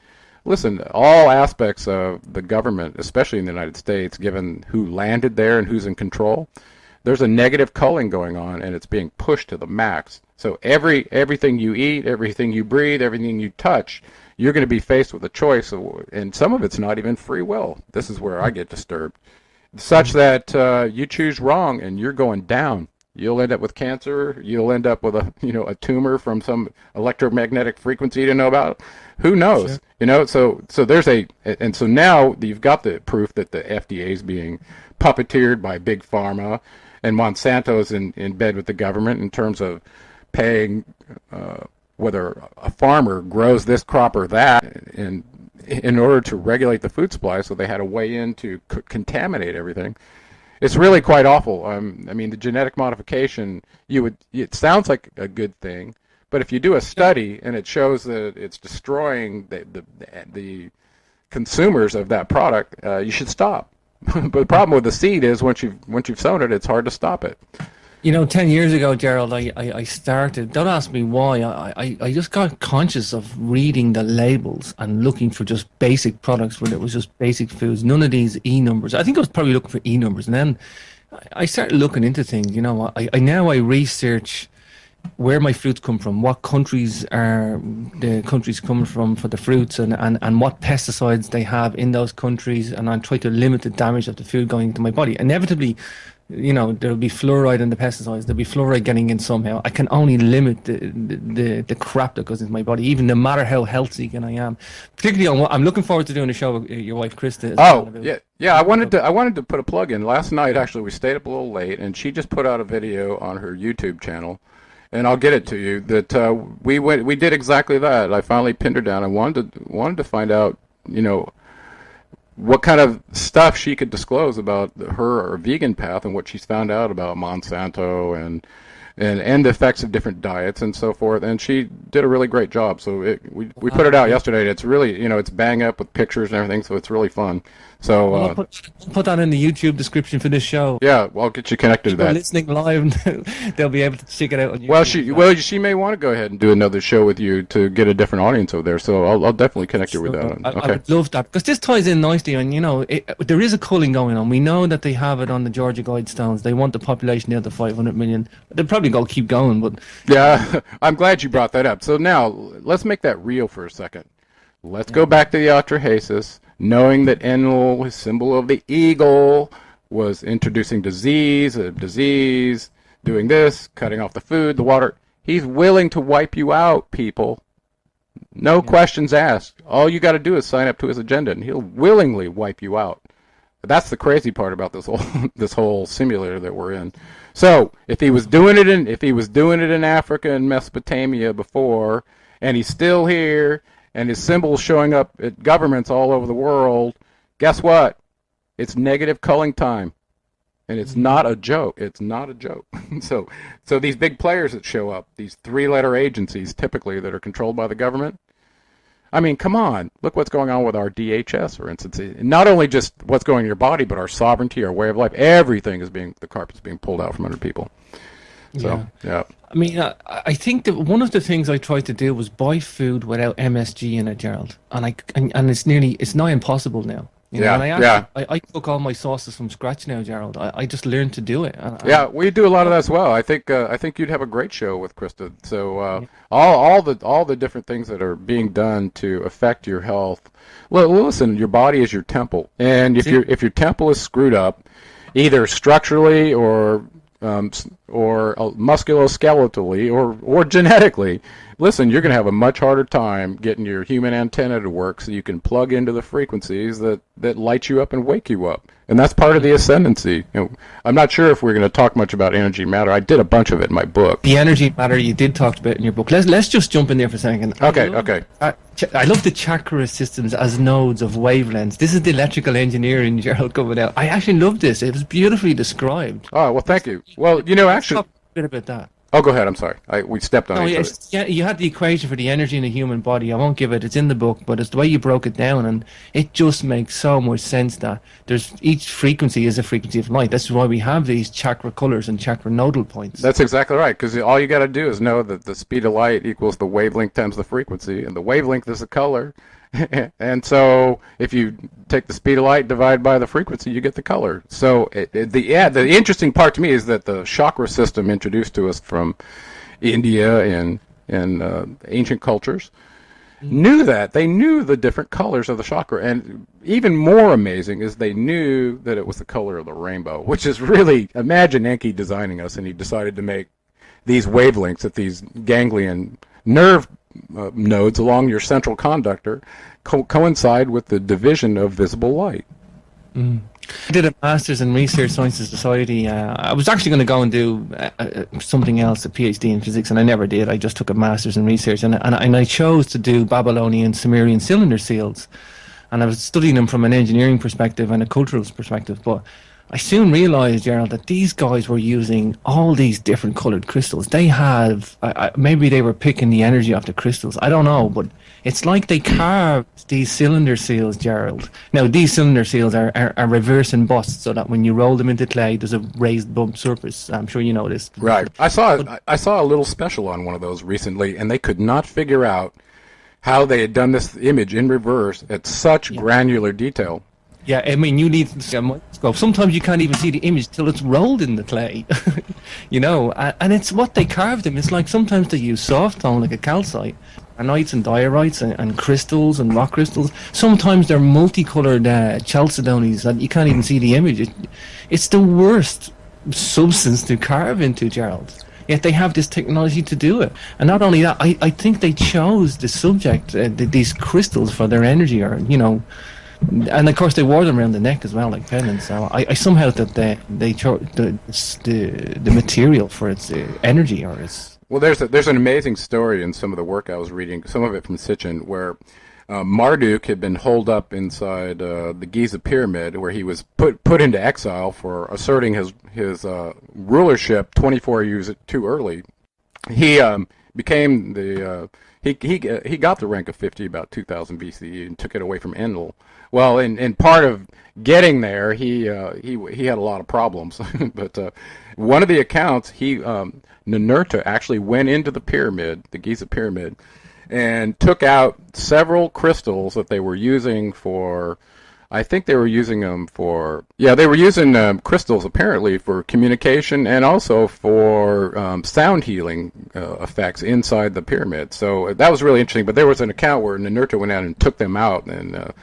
listen, all aspects of the government, especially in the United States, given who landed there and who's in control, there's a negative culling going on, and it's being pushed to the max. So everything you eat, everything you breathe, everything you touch, you're going to be faced with a choice, and some of it's not even free will. This is where I get disturbed, such that you choose wrong and you're going down. You'll end up with cancer. You'll end up with a tumor from some electromagnetic frequency you didn't know about. Who knows? Sure. So there's and so now you've got the proof that the FDA is being puppeteered by Big Pharma, and Monsanto's in bed with the government in terms of paying whether a farmer grows this crop or that, and in order to regulate the food supply, so they had a way in to contaminate everything. It's really quite awful. I mean, the genetic modification, it sounds like a good thing, but if you do a study and it shows that it's destroying the consumers of that product, you should stop. But the problem with the seed is once you've sown it, it's hard to stop it. 10 years ago, Gerald, I started, don't ask me why, I just got conscious of reading the labels and looking for just basic products when it was just basic foods, none of these E numbers. I think I was probably looking for E numbers, and then I started looking into things. I research where my fruits come from, what countries are the countries coming from for the fruits, and what pesticides they have in those countries, and I try to limit the damage of the food going into my body. Inevitably, there'll be fluoride in the pesticides. There'll be fluoride getting in somehow. I can only limit the crap that goes into my body, even no matter how healthy I am. Particularly, I'm looking forward to doing a show with your wife, Krista. Yeah. I wanted to put a plug in. Last night, actually, we stayed up a little late, and she just put out a video on her YouTube channel, and I'll get it to you. That we did exactly that. I finally pinned her down. I wanted to find out, what kind of stuff she could disclose about her vegan path and what she's found out about Monsanto and the effects of different diets and so forth. And she did a really great job. So we put it out yesterday, and it's really, it's bang up with pictures and everything, so it's really fun. So I'll put that in the YouTube description for this show. Yeah, well, I'll get you connected to that. Listening live, they'll be able to check it out on YouTube. Well, she may want to go ahead and do another show with you to get a different audience over there. So I'll definitely connect you with that. Okay. I would love that, because this ties in nicely. And there is a culling going on. We know that they have it on the Georgia Guidestones. They want the population down to 500 million. They'll probably keep going, but yeah, I'm glad you brought that up. So now let's make that real for a second. Let's go back to the Atrahasis, knowing that Enlil, symbol of the eagle, was introducing disease, doing this, cutting off the food, the water. He's willing to wipe you out, people. No questions asked. All you got to do is sign up to his agenda, and he'll willingly wipe you out. That's the crazy part about this whole simulator that we're in. So if he was doing it in Africa and Mesopotamia before, and he's still here, and his symbols showing up at governments all over the world, guess what? It's negative culling time. And it's not a joke. It's not a joke. So these big players that show up, these three-letter agencies typically that are controlled by the government, I mean, come on. Look what's going on with our DHS, for instance. Not only just what's going in your body, but our sovereignty, our way of life. Everything the carpet's being pulled out from under people. So, yeah. I mean, I think that one of the things I tried to do was buy food without MSG in it, Gerald. And it's nigh impossible now. I cook all my sauces from scratch now, Gerald. I just learned to do it. We do a lot of that as well. I think you'd have a great show with Krista. So all the different things that are being done to affect your health. Well, listen, your body is your temple, and if your temple is screwed up, either structurally or musculoskeletally or genetically, listen, you're going to have a much harder time getting your human antenna to work so you can plug into the frequencies that light you up and wake you up. And that's part of the ascendancy. I'm not sure if we're going to talk much about energy matter. I did a bunch of it in my book. The energy matter you did talk about in your book. Let's just jump in there for a second. Okay. I love the chakra systems as nodes of wavelengths. This is the electrical engineering, Gerald, coming out. I actually love this. It was beautifully described. Oh, well, thank you. Well, actually... Talk a bit about that. Oh, go ahead. I'm sorry. We stepped on each other. Yeah, you had the equation for the energy in the human body. I won't give it. It's in the book, but it's the way you broke it down, and it just makes so much sense that each frequency is a frequency of light. That's why we have these chakra colors and chakra nodal points. That's exactly right, because all you got to do is know that the speed of light equals the wavelength times the frequency, and the wavelength is the color, And so if you take the speed of light, divide by the frequency, you get the color. So the interesting part to me is that the chakra system introduced to us from India and ancient cultures knew that. They knew the different colors of the chakra. And even more amazing is they knew that it was the color of the rainbow, which is really, imagine Enki designing us, and he decided to make these wavelengths at these ganglion nerve nodes along your central conductor coincide with the division of visible light. I did a master's in Research Sciences Society. I was actually going to go and do something else, a PhD in physics, and I never did. I just took a master's in research, and I chose to do Babylonian Sumerian cylinder seals, and I was studying them from an engineering perspective and a cultural perspective. But I soon realized, Gerald, that these guys were using all these different colored crystals. They have, maybe they were picking the energy off the crystals. I don't know, but it's like they carved these cylinder seals, Gerald. Now, these cylinder seals are reverse embossed, so that when you roll them into clay, there's a raised bump surface. I'm sure you know this. Right. I saw a little special on one of those recently, and they could not figure out how they had done this image in reverse at such granular detail. Yeah, I mean, you need a microscope. Sometimes you can't even see the image till it's rolled in the clay, you know. And it's what they carved them. It's like sometimes they use soft stone, like a calcite, anites and diorites and crystals and rock crystals. Sometimes they're multicolored chalcedonies that you can't even see the image. It's the worst substance to carve into, Gerald. Yet they have this technology to do it. And not only that, I think they chose the subject, these crystals, for their energy, or, you know. And of course, they wore them around the neck as well, like pendants. So I somehow thought they chose the material for its energy, or its. Well, there's an amazing story in some of the work I was reading, some of it from Sitchin, where Marduk had been holed up inside the Giza pyramid, where he was put into exile for asserting his rulership 24 years too early. He became the he got the rank of 50 about 2000 BCE and took it away from Enlil. Well, in part of getting there, he had a lot of problems. But one of the accounts, Ninurta actually went into the pyramid, the Giza pyramid, and took out several crystals that they were using for. I think they were using them for. Yeah, they were using crystals apparently for communication and also for sound healing effects inside the pyramid. So that was really interesting. But there was an account where Ninurta went out and took them out and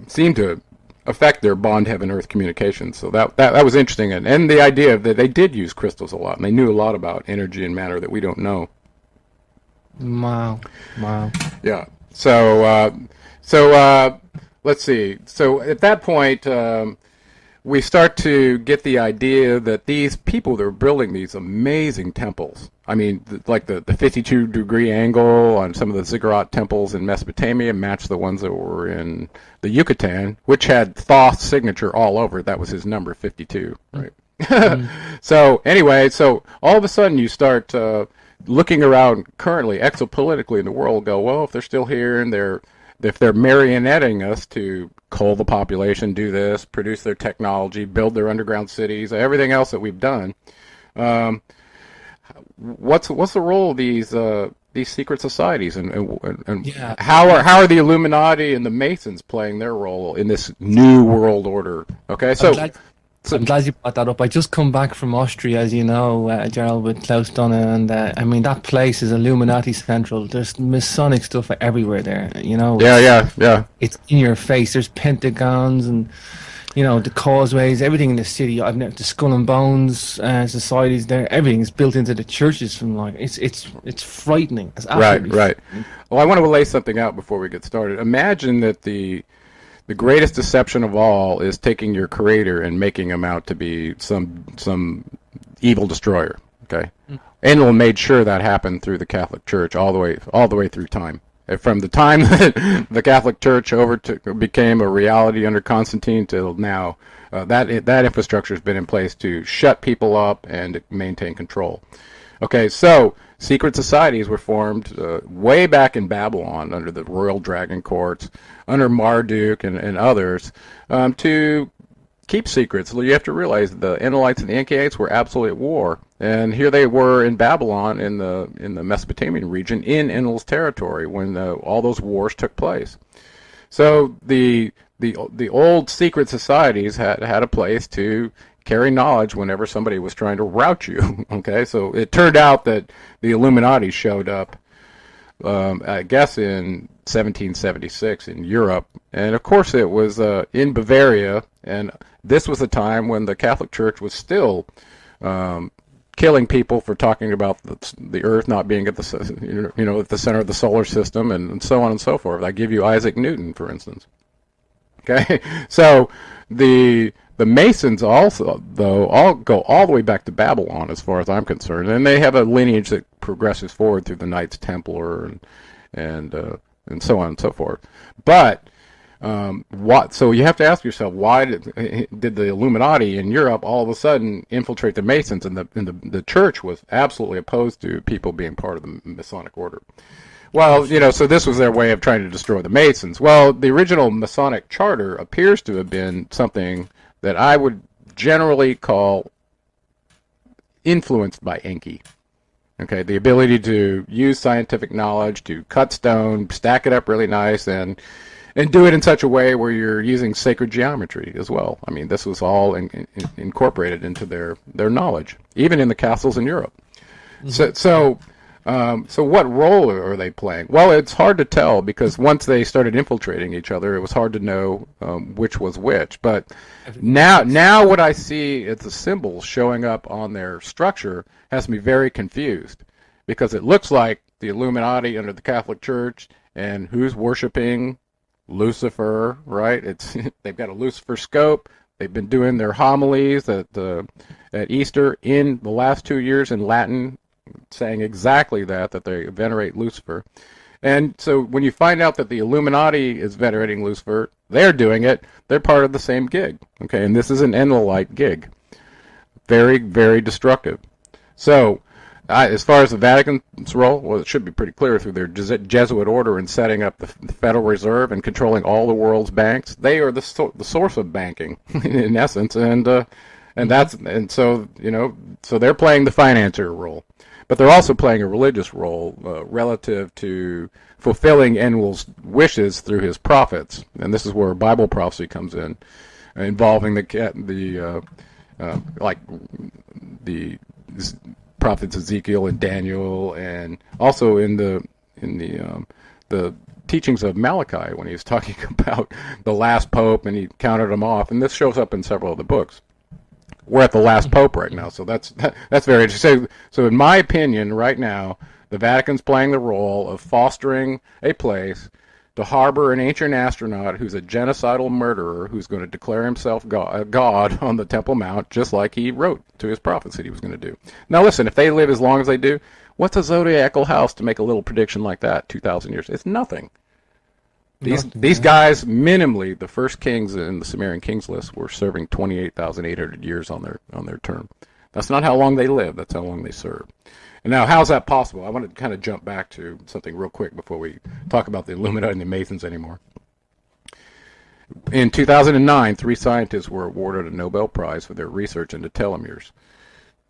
seemed to affect their bond heaven-earth communication. So that was interesting. And the idea that they did use crystals a lot, and they knew a lot about energy and matter that we don't know. Wow. Yeah. So let's see. So at that point, we start to get the idea that these people that are building these amazing temples, I mean, like the 52-degree angle on some of the ziggurat temples in Mesopotamia match the ones that were in the Yucatan, which had Thoth's signature all over it. That was his number, 52, right? So anyway, so all of a sudden you start looking around currently, exopolitically in the world, go, well, if they're still here and if they're marionetting us to cull the population, do this, produce their technology, build their underground cities, everything else that we've done, what's the role of these secret societies, and how are the Illuminati and the Masons playing their role in this new world order? Okay, so. I'm glad you brought that up. I just come back from Austria, as you know, Gerald, with Klaus Donner, and I mean, that place is Illuminati central. There's Masonic stuff everywhere there, you know. Yeah. It's in your face. There's pentagons and, you know, the causeways, everything in the city. The Skull and Bones societies there. Everything is built into the churches. From like, it's frightening. It's absolutely right. Well, I want to lay something out before we get started. Imagine that the greatest deception of all is taking your creator and making him out to be some evil destroyer. Okay, Enlil made sure that happened through the Catholic Church all the way through time. From the time that the Catholic Church became a reality under Constantine till now, that infrastructure has been in place to shut people up and maintain control. Okay, so secret societies were formed way back in Babylon under the royal dragon courts, under Marduk and others, to keep secrets. You have to realize the Enelites and the Enkiites were absolutely at war, and here they were in Babylon in the Mesopotamian region in Enlil's territory when all those wars took place. So the old secret societies had a place to carry knowledge whenever somebody was trying to rout you. Okay, so it turned out that the Illuminati showed up, I guess, in 1776 in Europe, and of course it was in Bavaria, and this was a time when the Catholic Church was still killing people for talking about the Earth not being at the at the center of the solar system, and so on and so forth. I give you Isaac Newton, for instance. Okay, so the Masons also, though, all go all the way back to Babylon, as far as I'm concerned, and they have a lineage that progresses forward through the Knights Templar and so on and so forth. But so you have to ask yourself, why did the Illuminati in Europe all of a sudden infiltrate the Masons, and the church was absolutely opposed to people being part of the Masonic order? Well, so this was their way of trying to destroy the Masons. Well, the original Masonic charter appears to have been something that I would generally call influenced by Enki. Okay, the ability to use scientific knowledge to cut stone, stack it up really nice, and do it in such a way where you're using sacred geometry as well. I mean, this was all incorporated into their knowledge, even in the castles in Europe. Mm-hmm. So what role are they playing? Well, it's hard to tell, because once they started infiltrating each other, it was hard to know which was which. But now what I see as the symbols showing up on their structure has me very confused, because it looks like the Illuminati under the Catholic Church, and who's worshiping Lucifer, right? They've got a Lucifer scope. They've been doing their homilies at Easter in the last 2 years in Latin, saying exactly that they venerate Lucifer. And so when you find out that the Illuminati is venerating Lucifer, they're doing it. They're part of the same gig. Okay, and this is an Enlilite gig. Very, very destructive. So as far as the Vatican's role, well, it should be pretty clear through their Jesuit order in setting up the Federal Reserve and controlling all the world's banks. They are the source of banking, in essence, and so they're playing the financier role, but they're also playing a religious role relative to fulfilling Enlil's wishes through his prophets, and this is where Bible prophecy comes in, involving the prophets Ezekiel and Daniel, and also in the teachings of Malachi, when he was talking about the last pope and he counted them off, and this shows up in several of the books. We're at the last pope right now, so that's very interesting. So in my opinion, right now, the Vatican's playing the role of fostering a place to harbor an ancient astronaut who's a genocidal murderer who's going to declare himself God on the Temple Mount, just like he wrote to his prophets that he was going to do. Now listen, if they live as long as they do, what's a zodiacal house to make a little prediction like that 2,000 years? It's nothing. These guys, minimally, the first kings in the Sumerian kings list were serving 28,800 years on their term. That's not how long they live. That's how long they serve. And now, how's that possible? I want to kind of jump back to something real quick before we talk about the Illuminati and the Masons anymore. In 2009, 3 scientists were awarded a Nobel Prize for their research into telomeres.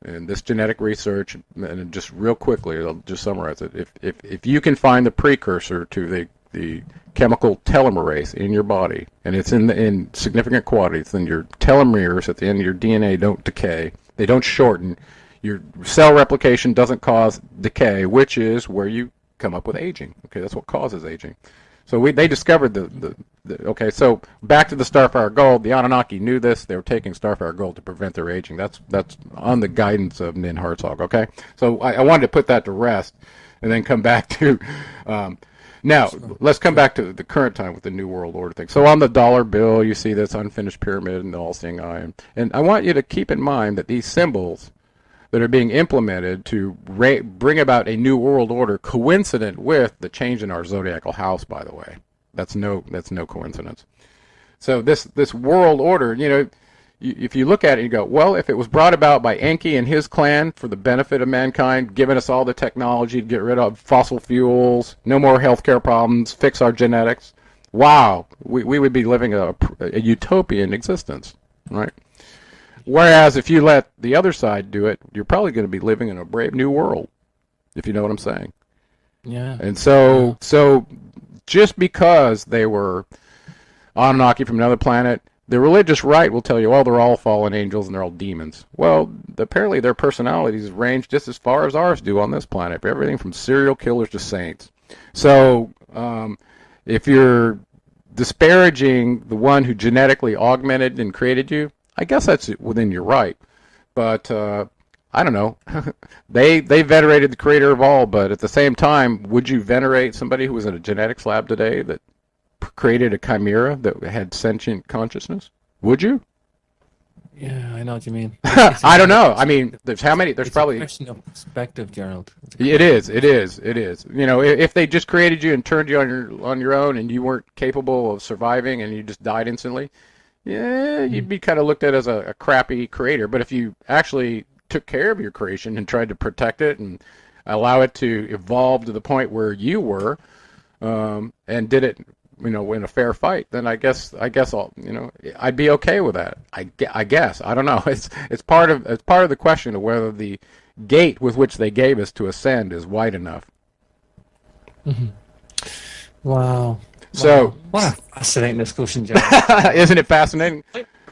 And this genetic research, and just real quickly, I'll just summarize it. If you can find the precursor to the chemical telomerase in your body, and it's in significant quantities, then your telomeres at the end of your DNA don't decay. They don't shorten. Your cell replication doesn't cause decay, which is where you come up with aging. Okay, that's what causes aging. So they discovered okay, so back to the Starfire Gold. The Anunnaki knew this. They were taking Starfire Gold to prevent their aging. That's on the guidance of Nin Hartzog, okay? So I wanted to put that to rest and then come back to... Now, let's come back to the current time with the New World Order thing. So on the dollar bill, you see this unfinished pyramid and the all-seeing eye. And I want you to keep in mind that these symbols that are being implemented to bring about a new world order, coincident with the change in our zodiacal house, by the way. That's no coincidence. So this world order, if you look at it, you go, well, if it was brought about by Enki and his clan for the benefit of mankind, giving us all the technology to get rid of fossil fuels, no more healthcare problems, fix our genetics, wow, we would be living a utopian existence. right? Whereas if you let the other side do it, you're probably going to be living in a brave new world, if you know what I'm saying. Yeah. And so just because they were Anunnaki from another planet, the religious right will tell you, oh, they're all fallen angels and they're all demons. Well, apparently their personalities range just as far as ours do on this planet, everything from serial killers to saints. So if you're disparaging the one who genetically augmented and created you, I guess that's within your right. But I don't know. They venerated the creator of all, but at the same time, would you venerate somebody who was in a genetics lab today that created a chimera that had sentient consciousness? Would you? Yeah, I know what you mean. I don't know. I mean, there's how many? There's probably. A question of perspective, Gerald. It is. You know, if they just created you and turned you on your own, and you weren't capable of surviving, and you just died instantly, yeah, you'd be kind of looked at as a crappy creator. But if you actually took care of your creation and tried to protect it and allow it to evolve to the point where you were, and did it, you know, in a fair fight, then I guess I'll, you know, I'd be okay with that. I guess I don't know. It's part of the question of whether the gate with which they gave us to ascend is wide enough. Mm-hmm. Wow. So what a fascinating discussion, Gerald. Isn't it fascinating?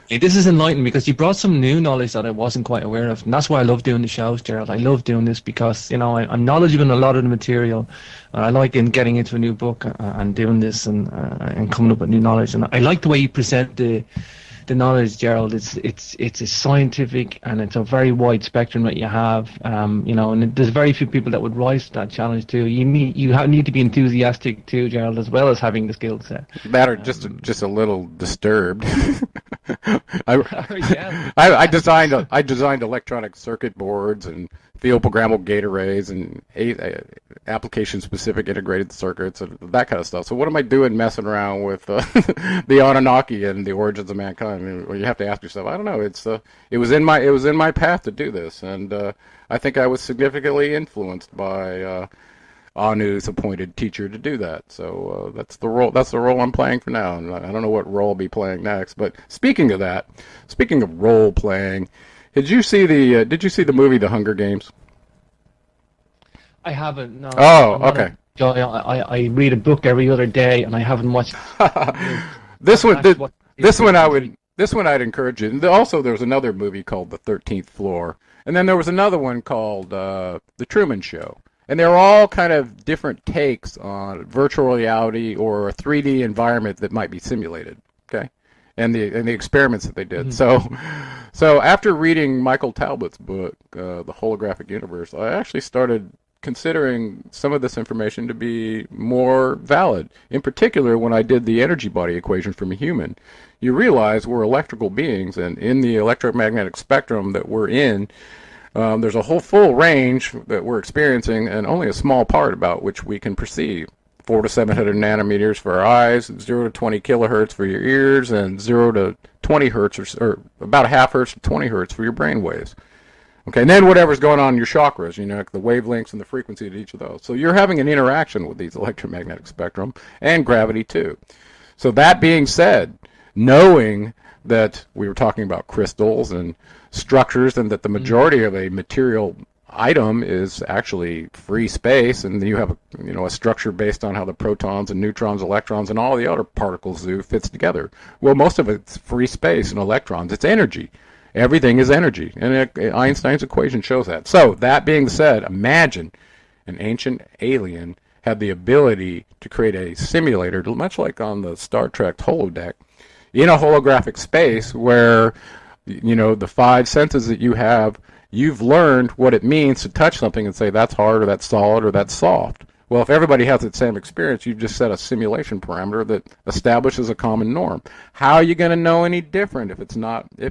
This is enlightening because you brought some new knowledge that I wasn't quite aware of, and that's why I love doing the shows, Gerald. I love doing this because, you know, I'm knowledgeable in a lot of the material. I like getting into a new book and doing this and coming up with new knowledge. And I like the way you present the knowledge, Gerald. It's a scientific and it's a very wide spectrum that you have. You know, and there's very few people that would rise to that challenge too. You need to be enthusiastic too, Gerald, as well as having the skill set. That or just a little disturbed. I designed electronic circuit boards and field programmable gate arrays and application-specific integrated circuits and that kind of stuff. So what am I doing messing around with the Anunnaki and the origins of mankind? I mean, well, you have to ask yourself. I don't know. It was in my path to do this, and I think I was significantly influenced by Anu's appointed teacher to do that. So that's the role I'm playing for now, and I don't know what role I'll be playing next. But speaking of role playing, did you see the movie The Hunger Games? I haven't. No. Oh, okay. I read a book every other day, and I haven't watched. This one I'd encourage you. And also, there was another movie called The 13th Floor, and then there was another one called The Truman Show. And they're all kind of different takes on virtual reality or a 3D environment that might be simulated, okay? And the experiments that they did. Mm-hmm. So after reading Michael Talbot's book, The Holographic Universe, I actually started considering some of this information to be more valid. In particular, when I did the energy body equation from a human, you realize we're electrical beings, and in the electromagnetic spectrum that we're in, there's a whole full range that we're experiencing, and only a small part about which we can perceive. 400 to 700 nanometers for our eyes, 0 to 20 kilohertz for your ears, and 0 to 20 hertz, or about a half hertz to 20 hertz for your brain waves. Okay, and then whatever's going on in your chakras, you know, the wavelengths and the frequency of each of those. So you're having an interaction with these electromagnetic spectrum and gravity too. So that being said, knowing that we were talking about crystals and structures, and that the majority of a material item is actually free space, and you have a structure based on how the protons and neutrons, electrons, and all the other particles fits together. Well, most of it's free space and electrons. It's energy. Everything is energy, and Einstein's equation shows that. So that being said, imagine an ancient alien had the ability to create a simulator, much like on the Star Trek holodeck, in a holographic space where, you know, the 5 senses that you have, you've learned what it means to touch something and say that's hard or that's solid or that's soft. Well, if everybody has the same experience, you've just set a simulation parameter that establishes a common norm. How are you going to know any different if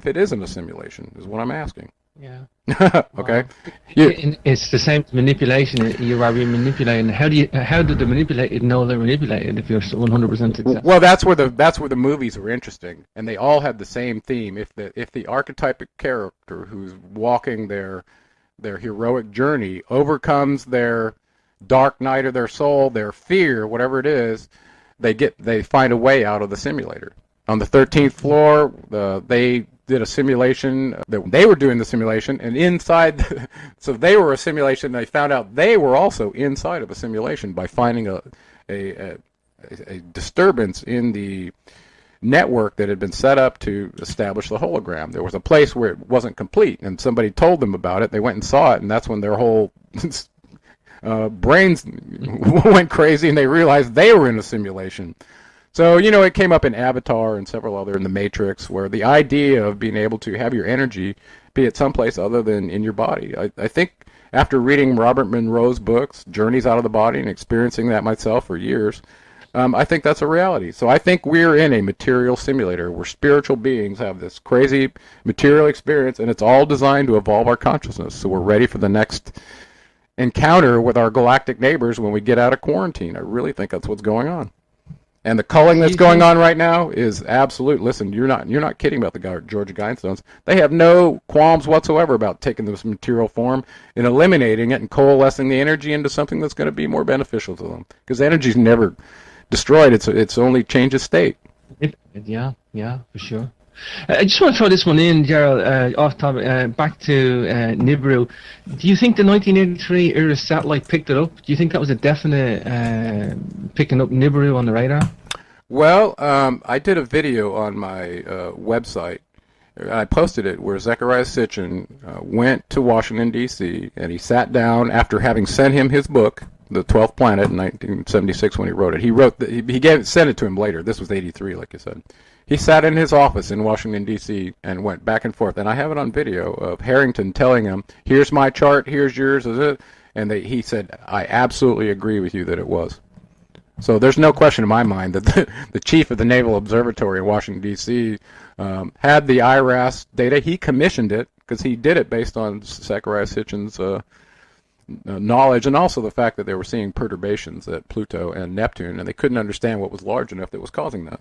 it isn't a simulation, is what I'm asking. Yeah. Okay. It's the same manipulation. You are being manipulated. How do the manipulated know they're manipulated if you're 100% successful? Well, that's where the movies are interesting, and they all have the same theme. If the archetypic character who's walking their heroic journey overcomes their dark night of their soul, their fear, whatever it is, they find a way out of the simulator. On the 13th floor, they did a simulation. They were doing the simulation, and inside, so they were a simulation. They found out they were also inside of a simulation by finding a disturbance in the network that had been set up to establish the hologram. There was a place where it wasn't complete, and somebody told them about it. They went and saw it, and that's when their whole brains went crazy, and they realized they were in a simulation. So, it came up in Avatar and several other in the Matrix, where the idea of being able to have your energy be at some place other than in your body. I think after reading Robert Monroe's books, Journeys Out of the Body, and experiencing that myself for years, I think that's a reality. So I think we're in a material simulator where spiritual beings have this crazy material experience, and it's all designed to evolve our consciousness. So we're ready for the next encounter with our galactic neighbors when we get out of quarantine. I really think that's what's going on. And the culling that's going on right now is absolute. Listen, you're not kidding about the Georgia Guidestones. They have no qualms whatsoever about taking this material form and eliminating it and coalescing the energy into something that's going to be more beneficial to them. Because energy's never destroyed. It's only changes state. Yeah, for sure. I just want to throw this one in, Gerald, off topic, back to Nibiru. Do you think the 1983 Iris satellite picked it up? Do you think that was a definite picking up Nibiru on the radar? Well, I did a video on my website. I posted it where Zecharia Sitchin went to Washington, D.C., and he sat down after having sent him his book, The 12th Planet, in 1976 when he wrote it. He sent it to him later. This was 83, like you said. He sat in his office in Washington, D.C., and went back and forth. And I have it on video of Harrington telling him, here's my chart, here's yours, is it? And he said, I absolutely agree with you that it was. So there's no question in my mind that the chief of the Naval Observatory in Washington, D.C. Had the IRAS data. He commissioned it because he did it based on Zecharia Sitchin's knowledge, and also the fact that they were seeing perturbations at Pluto and Neptune, and they couldn't understand what was large enough that was causing that.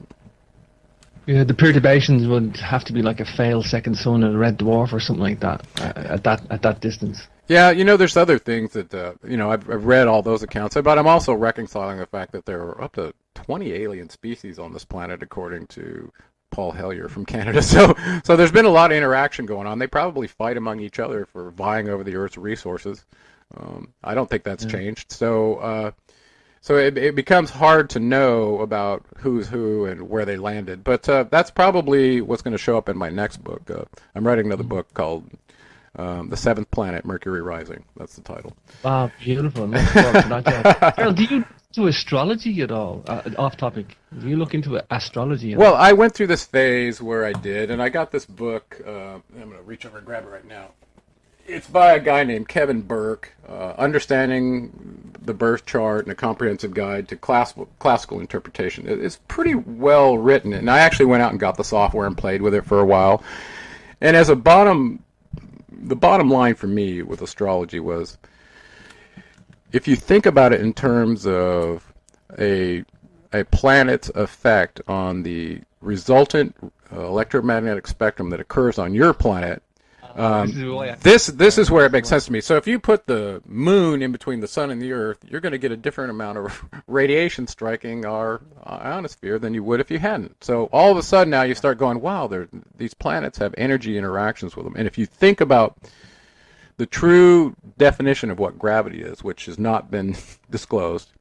Yeah, the perturbations would have to be like a failed second sun and a red dwarf or something like that at that distance. Yeah, there's other things that I've read all those accounts, but I'm also reconciling the fact that there are up to 20 alien species on this planet, according to Paul Hellyer from Canada. So there's been a lot of interaction going on. They probably fight among each other for vying over the Earth's resources. I don't think that's changed. So it becomes hard to know about who's who and where they landed. But that's probably what's going to show up in my next book. I'm writing another book called The Seventh Planet, Mercury Rising. That's the title. Wow, beautiful. I'm looking forward to that. Gerald, do you do astrology at all? Off topic. Do you look into astrology at all? Well, I went through this phase where I did, and I got this book. I'm going to reach over and grab it right now. It's by a guy named Kevin Burke, Understanding the Birth Chart and a Comprehensive Guide to Classical Interpretation. It's pretty well written, and I actually went out and got the software and played with it for a while. And as the bottom line for me with astrology was, if you think about it in terms of a planet's effect on the resultant electromagnetic spectrum that occurs on your planet, this is where it makes sense to me. So if you put the moon in between the sun and the earth, you're going to get a different amount of radiation striking our ionosphere than you would if you hadn't. So all of a sudden now you start going, wow, these planets have energy interactions with them. And if you think about the true definition of what gravity is, which has not been disclosed,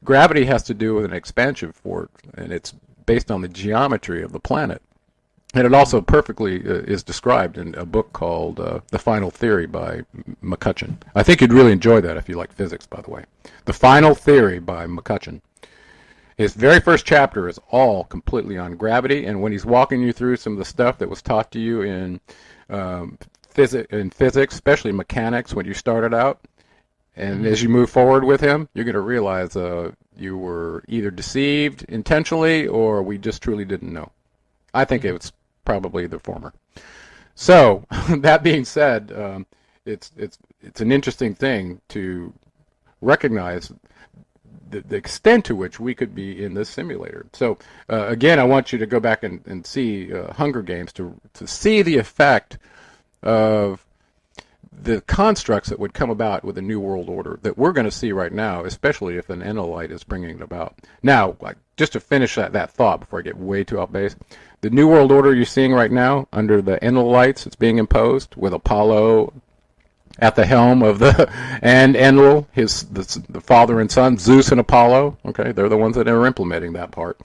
gravity has to do with an expansion force, and it's based on the geometry of the planet. And it also perfectly is described in a book called The Final Theory by McCutcheon. I think you'd really enjoy that if you like physics, by the way. The Final Theory by McCutcheon. His very first chapter is all completely on gravity, and when he's walking you through some of the stuff that was taught to you in physics, especially mechanics when you started out, and as you move forward with him, you're going to realize you were either deceived intentionally or we just truly didn't know. I think it was probably the former. So that being said, it's an interesting thing to recognize the extent to which we could be in this simulator. So again, I want you to go back and see Hunger Games to see the effect of the constructs that would come about with a new world order that we're going to see right now, especially if an Enelite is bringing it about. Now, just to finish that thought before I get way too off base, the new world order you're seeing right now under the Enelites, it's being imposed with Apollo at the helm of and Enlil, the father and son, Zeus and Apollo. Okay, they're the ones that are implementing that part.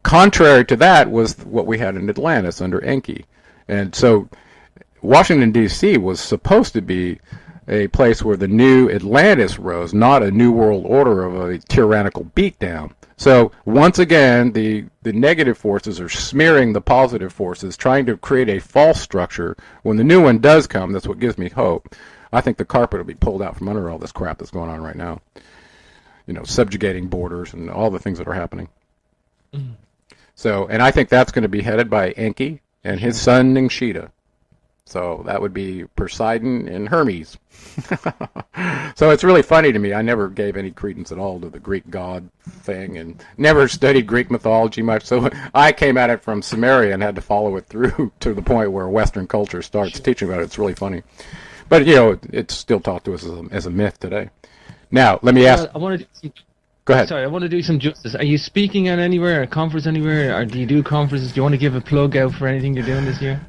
Contrary to that was what we had in Atlantis under Enki. And so Washington, D.C. was supposed to be a place where the new Atlantis rose, not a new world order of a tyrannical beatdown. So once again, the negative forces are smearing the positive forces, trying to create a false structure. When the new one does come, that's what gives me hope. I think the carpet will be pulled out from under all this crap that's going on right now. Subjugating borders and all the things that are happening. Mm. So, and I think that's going to be headed by Enki and his son Ningshita. So that would be Poseidon and Hermes. So it's really funny to me. I never gave any credence at all to the Greek god thing and never studied Greek mythology much. So I came at it from Sumerian and had to follow it through to the point where Western culture starts teaching about it. It's really funny. But, it's still taught to us as a myth today. Now, let me ask... Go ahead. Sorry, I want to do some justice. Are you speaking at anywhere, a conference anywhere, or do you do conferences? Do you want to give a plug out for anything you're doing this year?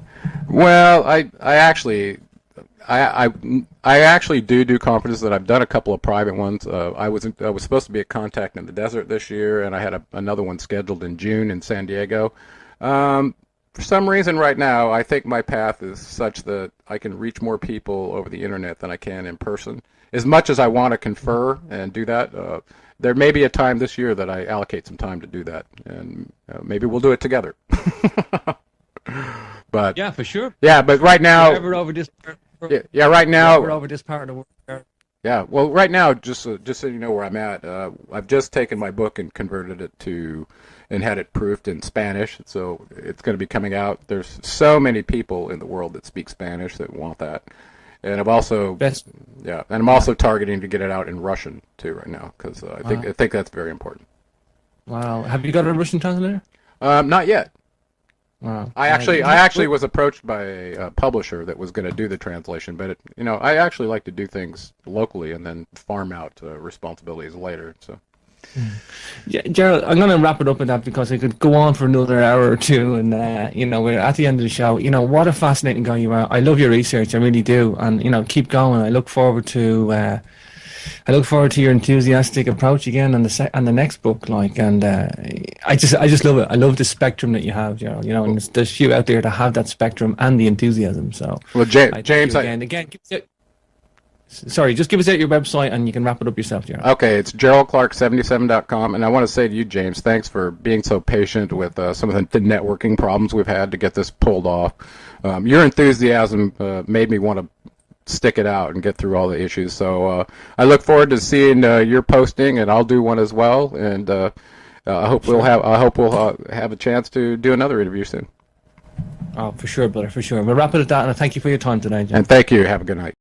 Well, I actually do conferences. That I've done a couple of private ones. I was supposed to be a contact in the desert this year, and I had another one scheduled in June in San Diego. For some reason, right now, I think my path is such that I can reach more people over the internet than I can in person. As much as I want to confer and do that, there may be a time this year that I allocate some time to do that, and maybe we'll do it together. But yeah, for sure. Yeah, but right now, over this. Right now, we're over this part of the world. Yeah, well, right now, just so you know where I'm at, I've just taken my book and converted it and had it proofed in Spanish. So it's going to be coming out. There's so many people in the world that speak Spanish that want that. And I'm also targeting to get it out in Russian too right now because I think that's very important. Wow, have you got a Russian translator? Not yet. Wow. I actually was approached by a publisher that was going to do the translation, but I actually like to do things locally and then farm out responsibilities later. So. Yeah, Gerald, I'm going to wrap it up with that because I could go on for another hour or two, and we're at the end of the show. What a fascinating guy you are. I love your research, I really do, and keep going. I look forward to your enthusiastic approach again on the next book. I just love it. I love the spectrum that you have, Gerald. And there's few out there that have that spectrum and the enthusiasm. So, well, James, sorry, just give us out your website and you can wrap it up yourself, Gerald. Okay, it's GeraldClark77.com, and I want to say to you, James, thanks for being so patient with some of the networking problems we've had to get this pulled off. Your enthusiasm made me want to stick it out and get through all the issues. So I look forward to seeing your posting, and I'll do one as well. And I hope we'll have a chance to do another interview soon. Oh, for sure, brother, for sure. We'll wrap it at that, and I thank you for your time today, James. And thank you. Have a good night.